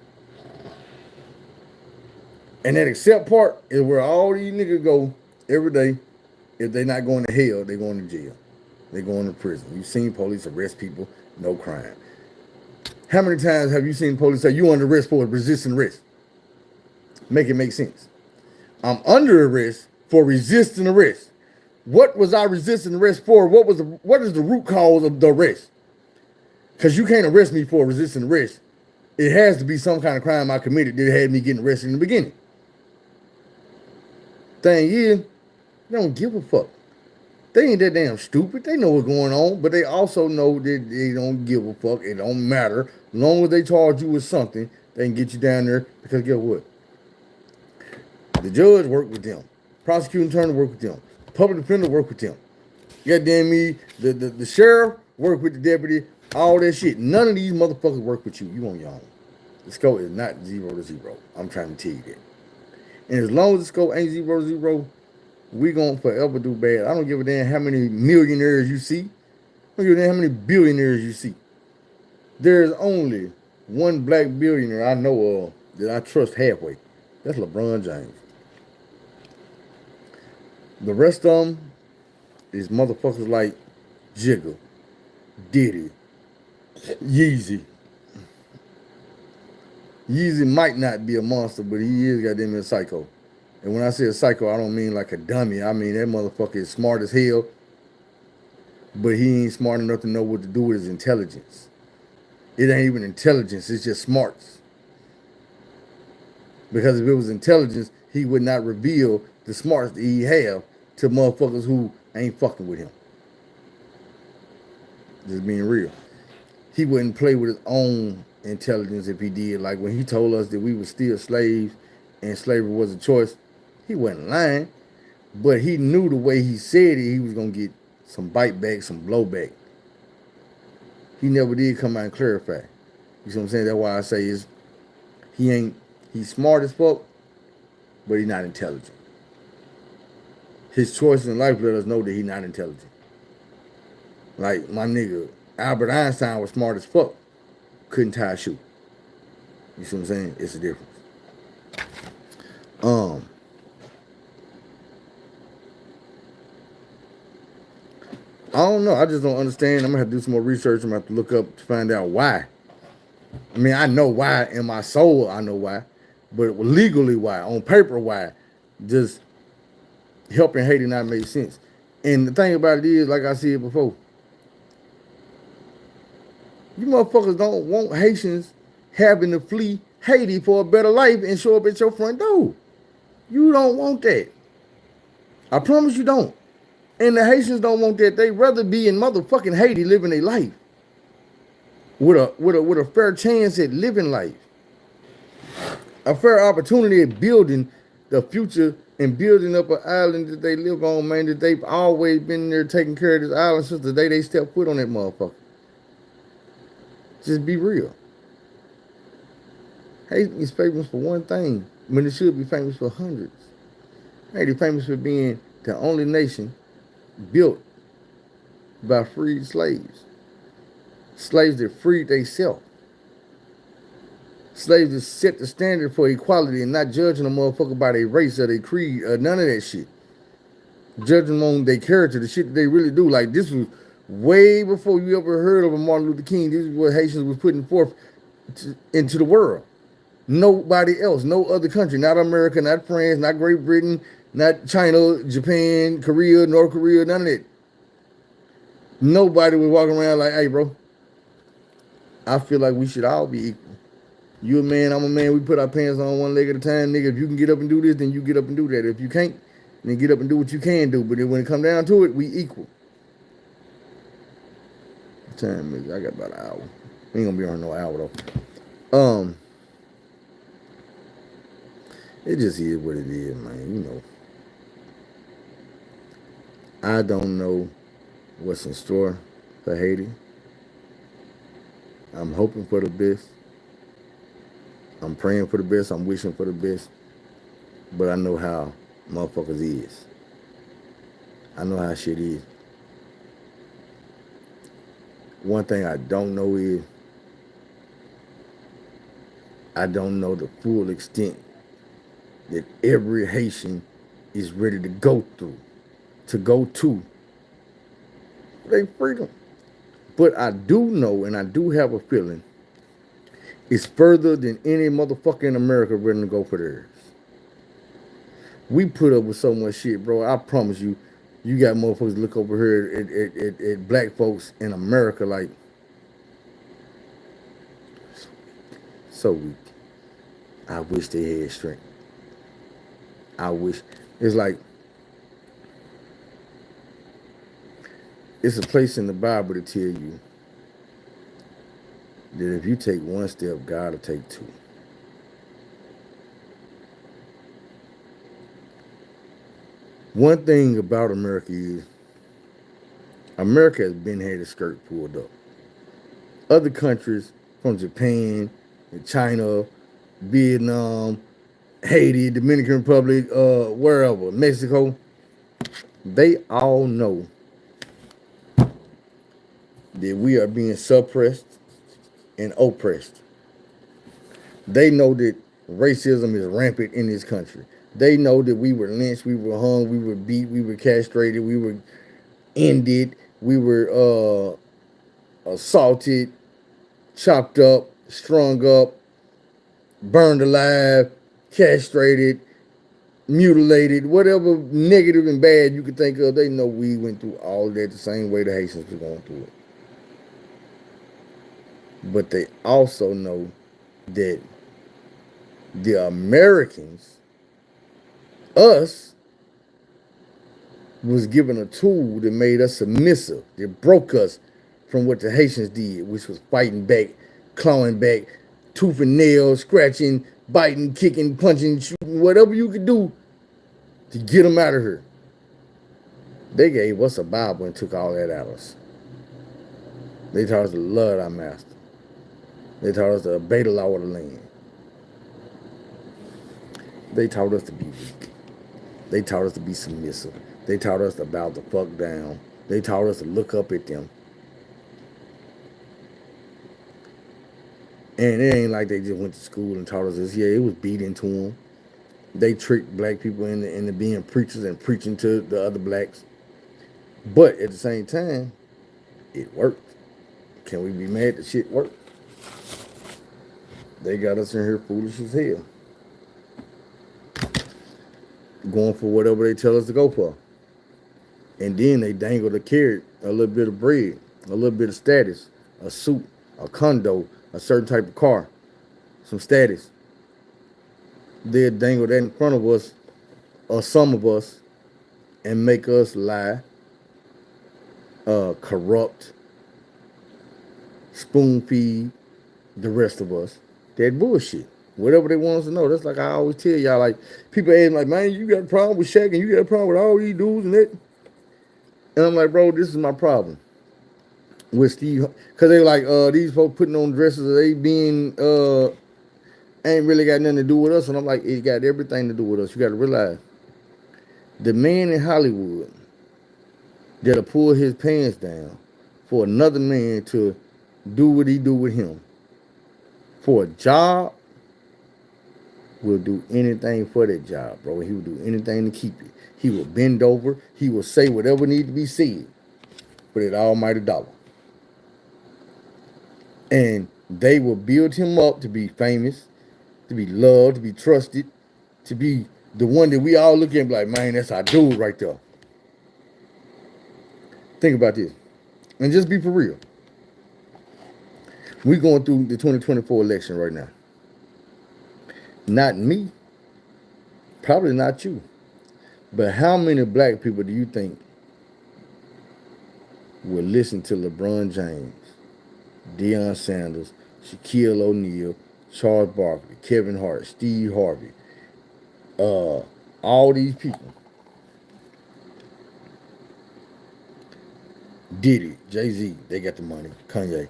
And that except part is where all these niggas go every day. If they not going to hell, they going to jail. They going to prison. You've seen police arrest people, no crime. How many times have you seen police say you under arrest for resisting arrest? Make it make sense. I'm under arrest for resisting arrest. What was I resisting arrest for? What is the root cause of the arrest? Because you can't arrest me for resisting arrest. It has to be some kind of crime I committed that had me getting arrested in the beginning. Thing is, they don't give a fuck. They ain't that damn stupid. They know what's going on, but they also know that they don't give a fuck. It don't matter. As long as they charge you with something, they can get you down there. Because guess what? The judge work with them. Prosecuting attorney work with them. Public defender work with them. Goddamn me, the sheriff work with the deputy. All that shit. None of these motherfuckers work with you. You on your own. The score is not 0-0. I'm trying to tell you that. And as long as the score ain't 0-0, we gonna forever do bad. I don't give a damn how many millionaires you see. I don't give a damn how many billionaires you see. There's only one black billionaire I know of that I trust halfway. That's LeBron James. The rest of them is motherfuckers like Jigga, Diddy, Yeezy. Yeezy might not be a monster, but he is goddamn a psycho. And when I say a psycho, I don't mean like a dummy. I mean that motherfucker is smart as hell, but he ain't smart enough to know what to do with his intelligence. It ain't even intelligence, it's just smarts. Because if it was intelligence, he would not reveal the smarts that he have to motherfuckers who ain't fucking with him. Just being real. He wouldn't play with his own intelligence if he did. Like when he told us that we were still slaves and slavery was a choice, he wasn't lying. But he knew the way he said it, he was going to get some bite back, some blowback. He never did come out and clarify. You see what I'm saying? That's why I say he's smart as fuck, but he's not intelligent. His choices in life let us know that he's not intelligent. Like my nigga, Albert Einstein was smart as fuck. Couldn't tie a shoe. You see what I'm saying? It's a difference. I don't know. I just don't understand. I'm gonna have to do some more research. I'm gonna have to look up to find out why. I mean, I know why in my soul. I know why, but legally why? On paper why? Just helping Haiti not make sense. And the thing about it is, like I said before, you motherfuckers don't want Haitians having to flee Haiti for a better life and show up at your front door. You don't want that. I promise you don't. And the Haitians don't want that. They rather be in motherfucking Haiti living a life with a fair chance at living life, a fair opportunity at building the future and building up an island that they live on, man. That they've always been there taking care of this island since the day they stepped foot on that motherfucker. Just be real. Haiti is famous for one thing when it should be famous for hundreds. Haiti famous for being the only nation built by freed slaves. Slaves that freed themselves. Slaves that set the standard for equality and not judging a motherfucker by their race or their creed or none of that shit. Judging them on their character, the shit that they really do. Like, this was way before you ever heard of a Martin Luther King. This is what Haitians was putting forth into the world. Nobody else, no other country, not America, not France, not Great Britain, not China, Japan, Korea, North Korea, none of that. Nobody was walking around like, hey, bro, I feel like we should all be equal. You a man, I'm a man. We put our pants on one leg at a time, nigga. If you can get up and do this, then you get up and do that. If you can't, then get up and do what you can do. But then when it come down to it, we equal. What time is it? I got about an hour. We ain't gonna be on no hour though. It just is what it is, man. You know. I don't know what's in store for Haiti. I'm hoping for the best. I'm praying for the best. I'm wishing for the best. But I know how motherfuckers is. I know how shit is. One thing I don't know is I don't know the full extent that every Haitian is ready to go through, to go to their freedom. But I do know, and I do have a feeling, it's further than any motherfucker in America ready to go for theirs. We put up with so much shit, bro. I promise you, you got motherfuckers look over here at black folks in America like, so weak. I wish they had strength. I wish. It's like, it's a place in the Bible to tell you that if you take one step, God will take two. One thing about America is America has been had its skirt pulled up. Other countries from Japan and China, Vietnam, Haiti, Dominican Republic, wherever, Mexico, they all know that we are being suppressed and oppressed. They know that racism is rampant in this country. They know that we were lynched, we were hung, we were beat, we were castrated, we were ended, we were assaulted, chopped up, strung up, burned alive, castrated, mutilated, whatever negative and bad you could think of. They know we went through all that the same way the Haitians were going through it. But they also know that the Americans, us, was given a tool that made us submissive, that broke us from what the Haitians did, which was fighting back, clawing back, tooth and nail, scratching, biting, kicking, punching, shooting, whatever you could do to get them out of here. They gave us a Bible and took all that out of us. They taught us to love our master. They taught us to obey the law of the land. They taught us to be weak. They taught us to be submissive. They taught us to bow the fuck down. They taught us to look up at them. And it ain't like they just went to school and taught us this. Yeah, it was beat into them. They tricked black people into being preachers and preaching to the other blacks. But at the same time, it worked. Can we be mad that shit worked? They got us in here foolish as hell. going for whatever they tell us to go for. And then they dangle the carrot, a little bit of bread, a little bit of status, a suit, a condo, a certain type of car, some status. They'll dangle that in front of us, or some of us, and make us lie, corrupt, spoon feed the rest of us. That bullshit. Whatever they want us to know. That's like I always tell y'all, like, people ask like, man, you got a problem with Shaq and you got a problem with all these dudes and that. And I'm like, bro, this is my problem with Steve. Because they like, these folks putting on dresses, they being, ain't really got nothing to do with us. And I'm like, it got everything to do with us. You got to realize, the man in Hollywood that'll pull his pants down for another man to do what he do with him for a job will do anything for that job, bro. He will do anything to keep it. He will bend over. He will say whatever needs to be said for that almighty dollar. And they will build him up to be famous, to be loved, to be trusted, to be the one that we all look at and be like, man, that's our dude right there. Think about this. And just be for real. We're going through the 2024 election right now. Not me, probably not you, but how many black people do you think will listen to LeBron James, Deion Sanders, Shaquille O'Neal, Charles Barkley, Kevin Hart, Steve Harvey, all these people, Diddy, Jay-Z, they got the money, Kanye.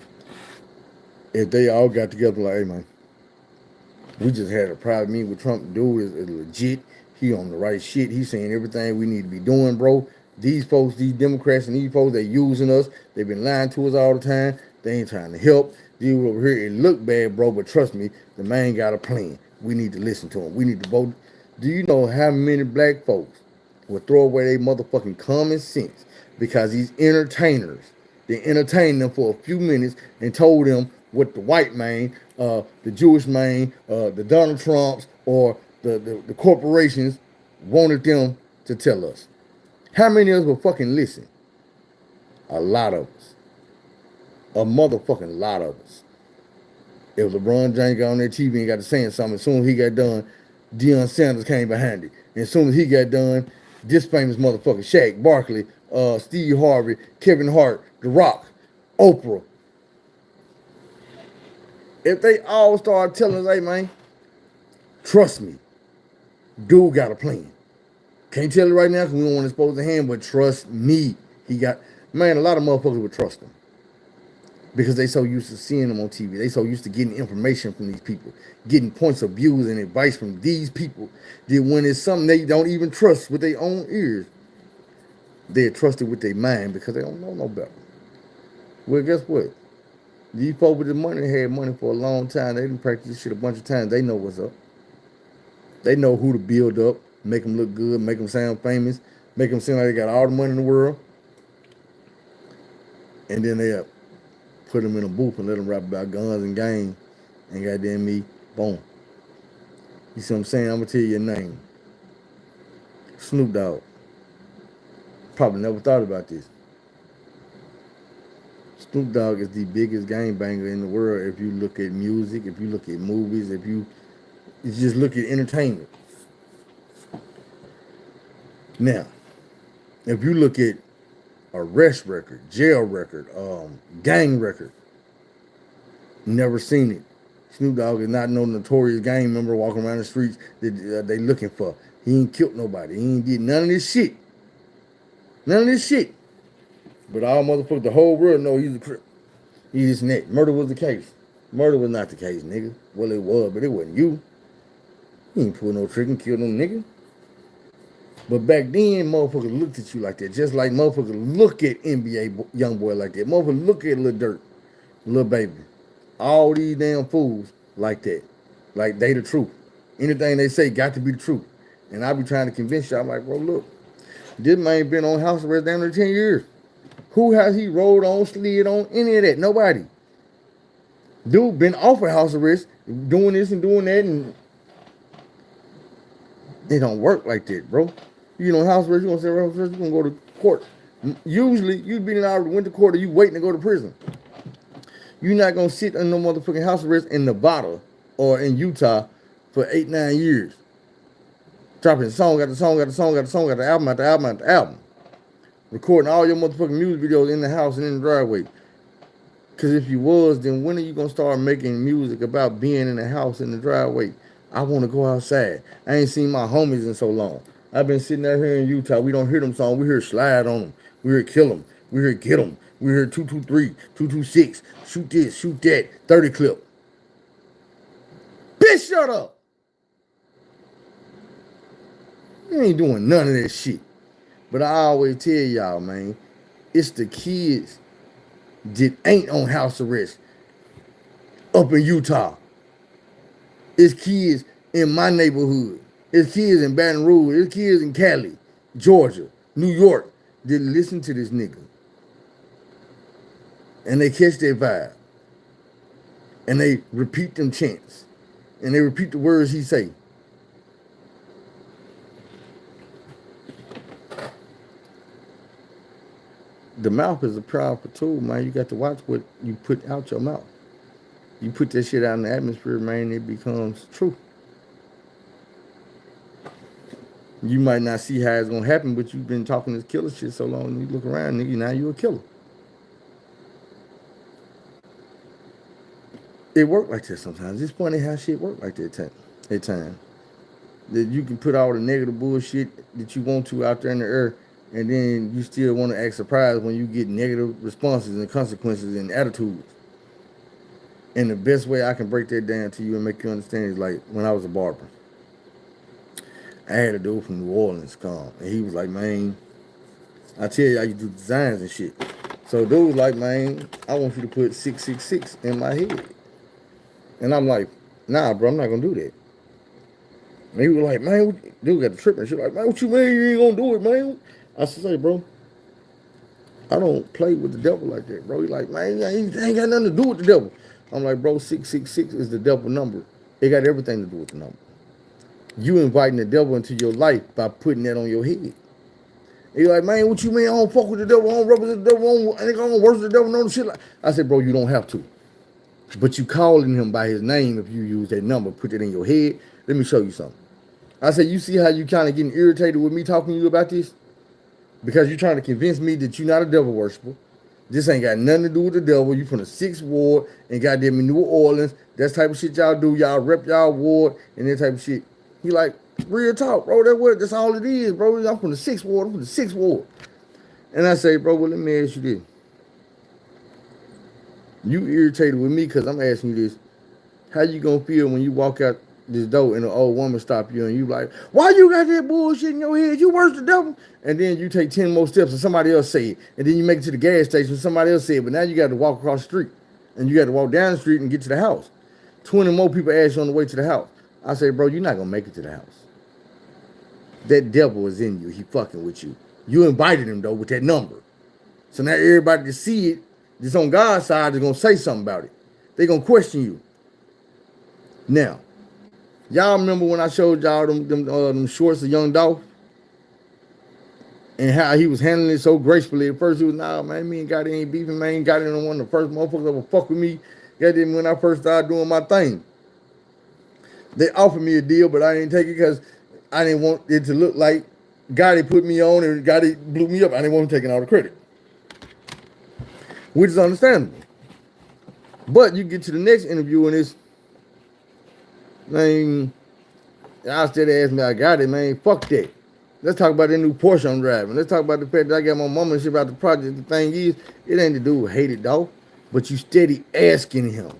If they all got together like, hey man, we just had a private meeting with Trump. Dude is legit. He on the right shit. He's saying everything we need to be doing, bro. These folks, these Democrats and these folks, they using us. They've been lying to us all the time. They ain't trying to help. Dude over here, it look bad, bro, but trust me, the man got a plan. We need to listen to him. We need to vote. Do you know how many black folks will throw away their motherfucking common sense because these entertainers, they entertained them for a few minutes and told them what the white man, the Jewish man, the Donald Trumps, or the corporations wanted them to tell us? How many of us will fucking listen? A lot of us. A motherfucking lot of us. If LeBron James got on that TV and got to saying something, as soon as he got done, Deion Sanders came behind it. And as soon as he got done, this famous motherfucker, Shaq, Barkley, Steve Harvey, Kevin Hart, The Rock, Oprah. If they all start telling us, hey man, trust me, dude got a plan. Can't tell it right now because we don't want to expose the hand, but trust me, he got, man, a lot of motherfuckers would trust him. Because they so used to seeing them on TV. They so used to getting information from these people, getting points of views and advice from these people, that when it's something they don't even trust with their own ears, they're trusted with their mind because they don't know no better. Well, guess what? These folks with the money had money for a long time. They didn't practice this shit a bunch of times. They know what's up. They know who to build up, make them look good, make them sound famous, make them seem like they got all the money in the world. And then they put them in a booth and let them rap about guns and gangs. And goddamn me, boom. You see what I'm saying? I'm going to tell you your name. Snoop Dogg. Probably never thought about this. Snoop Dogg is the biggest gangbanger in the world if you look at music, if you look at movies, if you just look at entertainment. Now, if you look at arrest record, jail record, gang record, never seen it. Snoop Dogg is not no notorious gang member walking around the streets that they looking for. He ain't killed nobody. He ain't did none of this shit. None of this shit. But all motherfuckers, the whole world know he's a crip. He's this and that. Murder was the case. Murder was not the case, nigga. Well, it was, but it wasn't you. You ain't pull no trigger and kill no nigga. But back then, motherfuckers looked at you like that. Just like motherfuckers look at NBA young boy like that. Motherfuckers look at Lil Durk, Lil Baby. All these damn fools like that. Like they the truth. Anything they say got to be the truth. And I be trying to convince you. I'm like, bro, look. This man been on house arrest down there 10 years. Who has he rolled on, slid on, any of that? Nobody. Dude been off of house arrest, doing this and doing that, and It don't work like that, bro. You know, house arrest, you gonna say house arrest, you gonna go to court. Usually, you been out went to court or you waiting to go to prison. You're not gonna sit in no motherfucking house arrest in Nevada or in Utah for 8, 9 years. Dropping song after song after song after song after album after album after album. Recording all your motherfucking music videos in the house and in the driveway. Cause if you was, then when are you gonna start making music about being in the house in the driveway? I wanna go outside. I ain't seen my homies in so long. I've been sitting out here in Utah. We don't hear them songs. We hear slide on them. We hear kill them. We hear get them. We hear 223, 226. Shoot this, shoot that. 30 clip. Bitch, shut up. You ain't doing none of that shit. But I always tell y'all, man, it's the kids that ain't on house arrest up in Utah. It's kids in my neighborhood. It's kids in Baton Rouge. It's kids in Cali, Georgia, New York that listen to this nigga. And they catch their vibe. And they repeat them chants. And they repeat the words he say. The mouth is a powerful tool, man. You got to watch what you put out your mouth. You put that shit out in the atmosphere, man, it becomes true. You might not see how it's gonna happen, but you've been talking this killer shit so long, and you look around, nigga, now you're a killer. It worked like that sometimes. It's funny how shit work like that at times. That you can put all the negative bullshit that you want to out there in the air, and then you still want to act surprised when you get negative responses and consequences and attitudes. And the best way I can break that down to you and make you understand is like when I was a barber. I had a dude from New Orleans come, and he was like, man, I tell you, I used to do designs and shit. So dude was like, man, I want you to put 666 in my head. And I'm like, nah, bro, I'm not gonna do that. And he was like, man, dude got the trip and shit. Like, man, what you mean you ain't gonna do it, man? I said, hey, bro, I don't play with the devil like that, bro. He's like, man, I ain't got nothing to do with the devil. I'm like, bro, 666 is the devil number. It got everything to do with the number. You inviting the devil into your life by putting that on your head. He's like, man, what you mean? I don't fuck with the devil. I don't represent the devil. I don't worship the devil. No shit. I said, bro, you don't have to. But you calling him by his name if you use that number. Put it in your head. Let me show you something. I said, you see how you kind of getting irritated with me talking to you about this? Because you're trying to convince me that you're not a devil worshiper. This ain't got nothing to do with the devil. You from the 6th Ward and goddamn in New Orleans. That's type of shit y'all do. Y'all rep y'all ward and that type of shit. He like, real talk, bro. That's all it is, bro. I'm from the 6th Ward. I'm from the 6th Ward. And I say, bro, well, let me ask you this. You irritated with me because I'm asking you this. How you gonna feel when you walk out this door and an old woman stop you and you like, why you got that bullshit in your head? You worse the devil. And then you take 10 more steps and somebody else say it. And then you make it to the gas station and somebody else say it. But now you got to walk across the street. And you got to walk down the street and get to the house. 20 more people ask you on the way to the house. I say, bro, you're not going to make it to the house. That devil is in you. He fucking with you. You invited him, though, with that number. So now everybody that see it, that's on God's side, is going to say something about it. They're going to question you. Now, y'all remember when I showed y'all them shorts of Young Dolph? And how he was handling it so gracefully. At first, he was, nah, man, me and Gotti ain't beefing, man. Gotti ain't one of the first motherfuckers that would fuck with me. Goddamn, when I first started doing my thing. They offered me a deal, but I didn't take it because I didn't want it to look like Gotti put me on and Gotti blew me up. I didn't want him taking all the credit. Which is understandable. But you get to the next interview and it's, man, y'all still ask me, I got it, man. Fuck that. Let's talk about that new Porsche I'm driving. Let's talk about the fact that I got my mama and shit about the project. The thing is, it ain't to do with hate it, dog. But you steady asking him.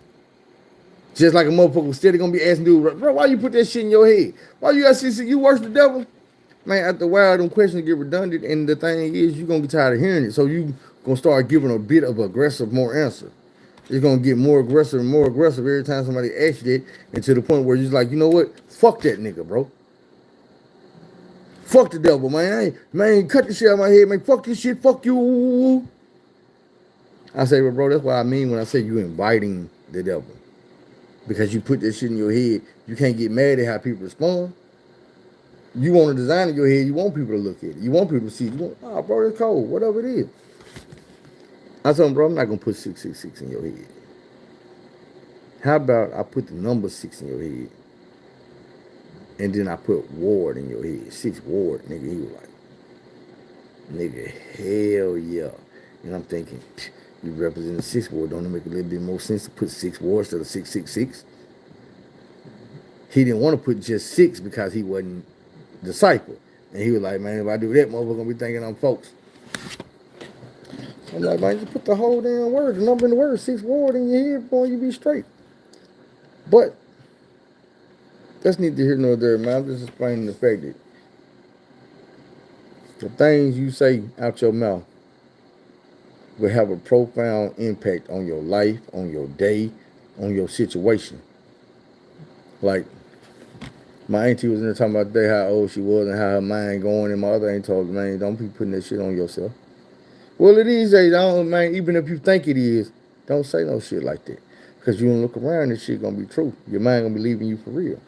Just like a motherfucker steady gonna be asking dude, bro, why you put that shit in your head? Why you got shit, you worship the devil? Man, after a while, them questions get redundant, and the thing is, you gonna get tired of hearing it. So you gonna start giving a bit of aggressive more answer. It's gonna get more aggressive and more aggressive every time somebody asks you that, and to the point where you're like, you know what? Fuck that nigga, bro. Fuck the devil, man. Man, cut the shit out of my head, man. Fuck this shit. Fuck you. I say, well, bro, that's what I mean when I say you inviting the devil. Because you put that shit in your head, you can't get mad at how people respond. You want a design in your head, you want people to look at it. You want people to see it. You want, oh, bro, it's cold, whatever it is. I told him, bro, I'm not going to put 666 in your head. How about I put the number 6 in your head, and then I put Ward in your head, 6 Ward, nigga. He was like, nigga, hell yeah. And I'm thinking, you represent the 6 Ward, don't it make a little bit more sense to put 6 Wards instead of 666? He didn't want to put just 6 because he wasn't disciple. And he was like, man, if I do that, motherfucker gonna be thinking I'm folks. I'm like, man, just put the whole damn word, the number in the word, 6 Ward in your head, boy, you be straight. But that's neither here nor there, man. I'm just explaining the fact that the things you say out your mouth will have a profound impact on your life, on your day, on your situation. Like, my auntie was in there talking about the day how old she was and how her mind going, and my other auntie told me, man, don't be putting that shit on yourself. Well, it is, man, even if you think it is, don't say no shit like that. Because you don't look around, this shit gonna be true. Your mind gonna be leaving you for real.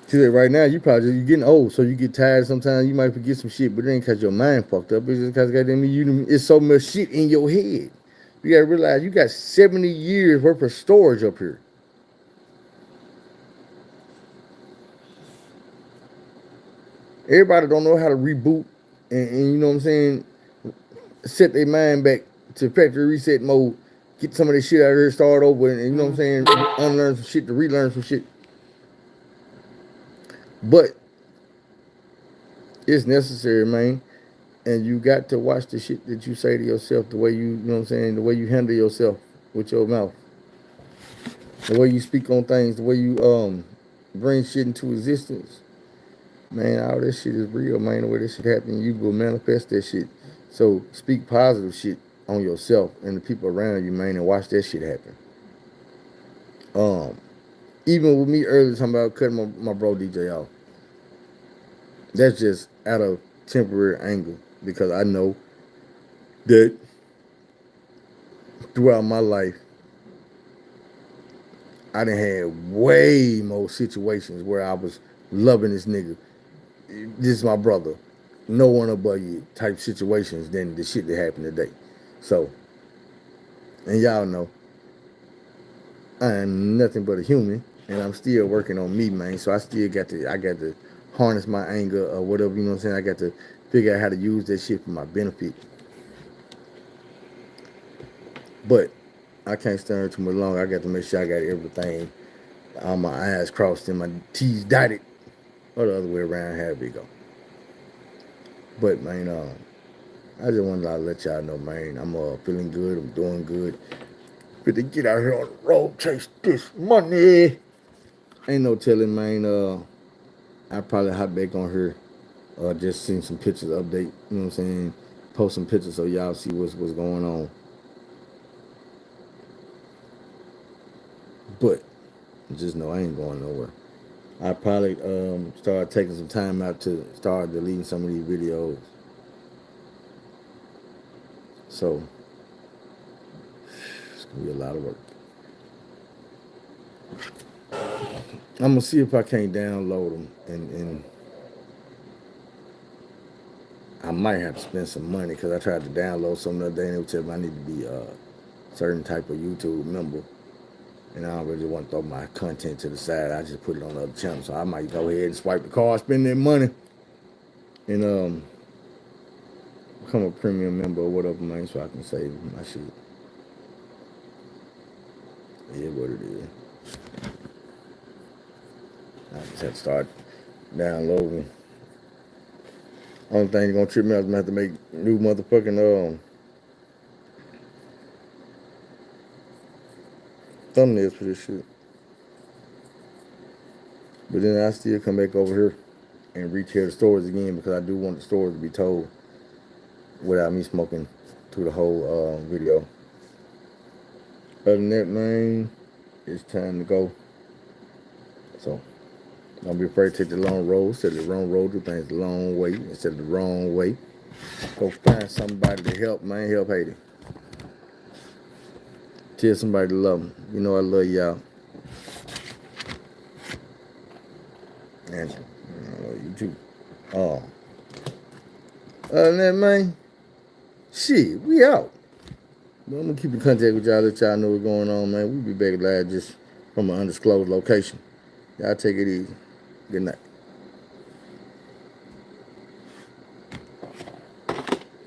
See that right now, you're getting old, so you get tired sometimes, you might forget some shit, but it ain't because your mind fucked up, it's just because it's so much shit in your head. You gotta realize you got 70 years worth of storage up here. Everybody don't know how to reboot and you know what I'm saying, set their mind back to factory reset mode, get some of this shit out of here, start over, and you know what I'm saying, unlearn some shit to relearn some shit. But it's necessary, man. And you got to watch the shit that you say to yourself, the way you know what I'm saying, the way you handle yourself with your mouth, the way you speak on things, the way you bring shit into existence. Man, all this shit is real, man. The way this shit happen, you will manifest that shit. So speak positive shit on yourself and the people around you, man, and watch that shit happen. Even with me earlier talking about cutting my bro DJ off, that's just out of temporary anger because I know that throughout my life, I done had way more situations where I was loving this nigga. This is my brother. No one above you type situations than the shit that happened today. So, and y'all know, I am nothing but a human, and I'm still working on me, man. So I got to harness my anger or whatever, you know what I'm saying? I got to figure out how to use that shit for my benefit. But I can't stand too much longer. I got to make sure I got everything, all my I's crossed and my T's dotted, or the other way around, have we go. But, man, I just wanted to let y'all know, man, I'm feeling good. I'm doing good. Fit to get out here on the road, chase this money. Ain't no telling, man. I probably hop back on here. Just seen some pictures update. You know what I'm saying? Post some pictures so y'all see what's going on. But just know I ain't going nowhere. I probably start taking some time out to start deleting some of these videos. So it's gonna be a lot of work. I'm gonna see if I can't download them, and I might have to spend some money because I tried to download some the other day and it would tell me I need to be a certain type of YouTube member, and I don't really want to throw my content to the side. I just put it on the other channel, so I might go ahead and swipe the card, spend that money, and become a premium member or whatever, man, so I can save my shit. Yeah, what it is. I just have to start downloading. Only thing gonna trip me out is I'm gonna have to make new motherfucking thumbnails for this shit. But then I still come back over here and retell the stories again because I do want the stories to be told without me smoking through the whole video. Other than that, man, it's time to go. So don't be afraid to take the long road. Instead of the wrong road, do things the long way instead of the wrong way. Go find somebody to help, man. Help Haiti. Tell somebody to love them. You know I love y'all. And you too. Other than that, man, shit, we out. But I'm gonna keep in contact with y'all, let y'all know what's going on, man. We'll be back live just from an undisclosed location. Y'all take it easy. Good night.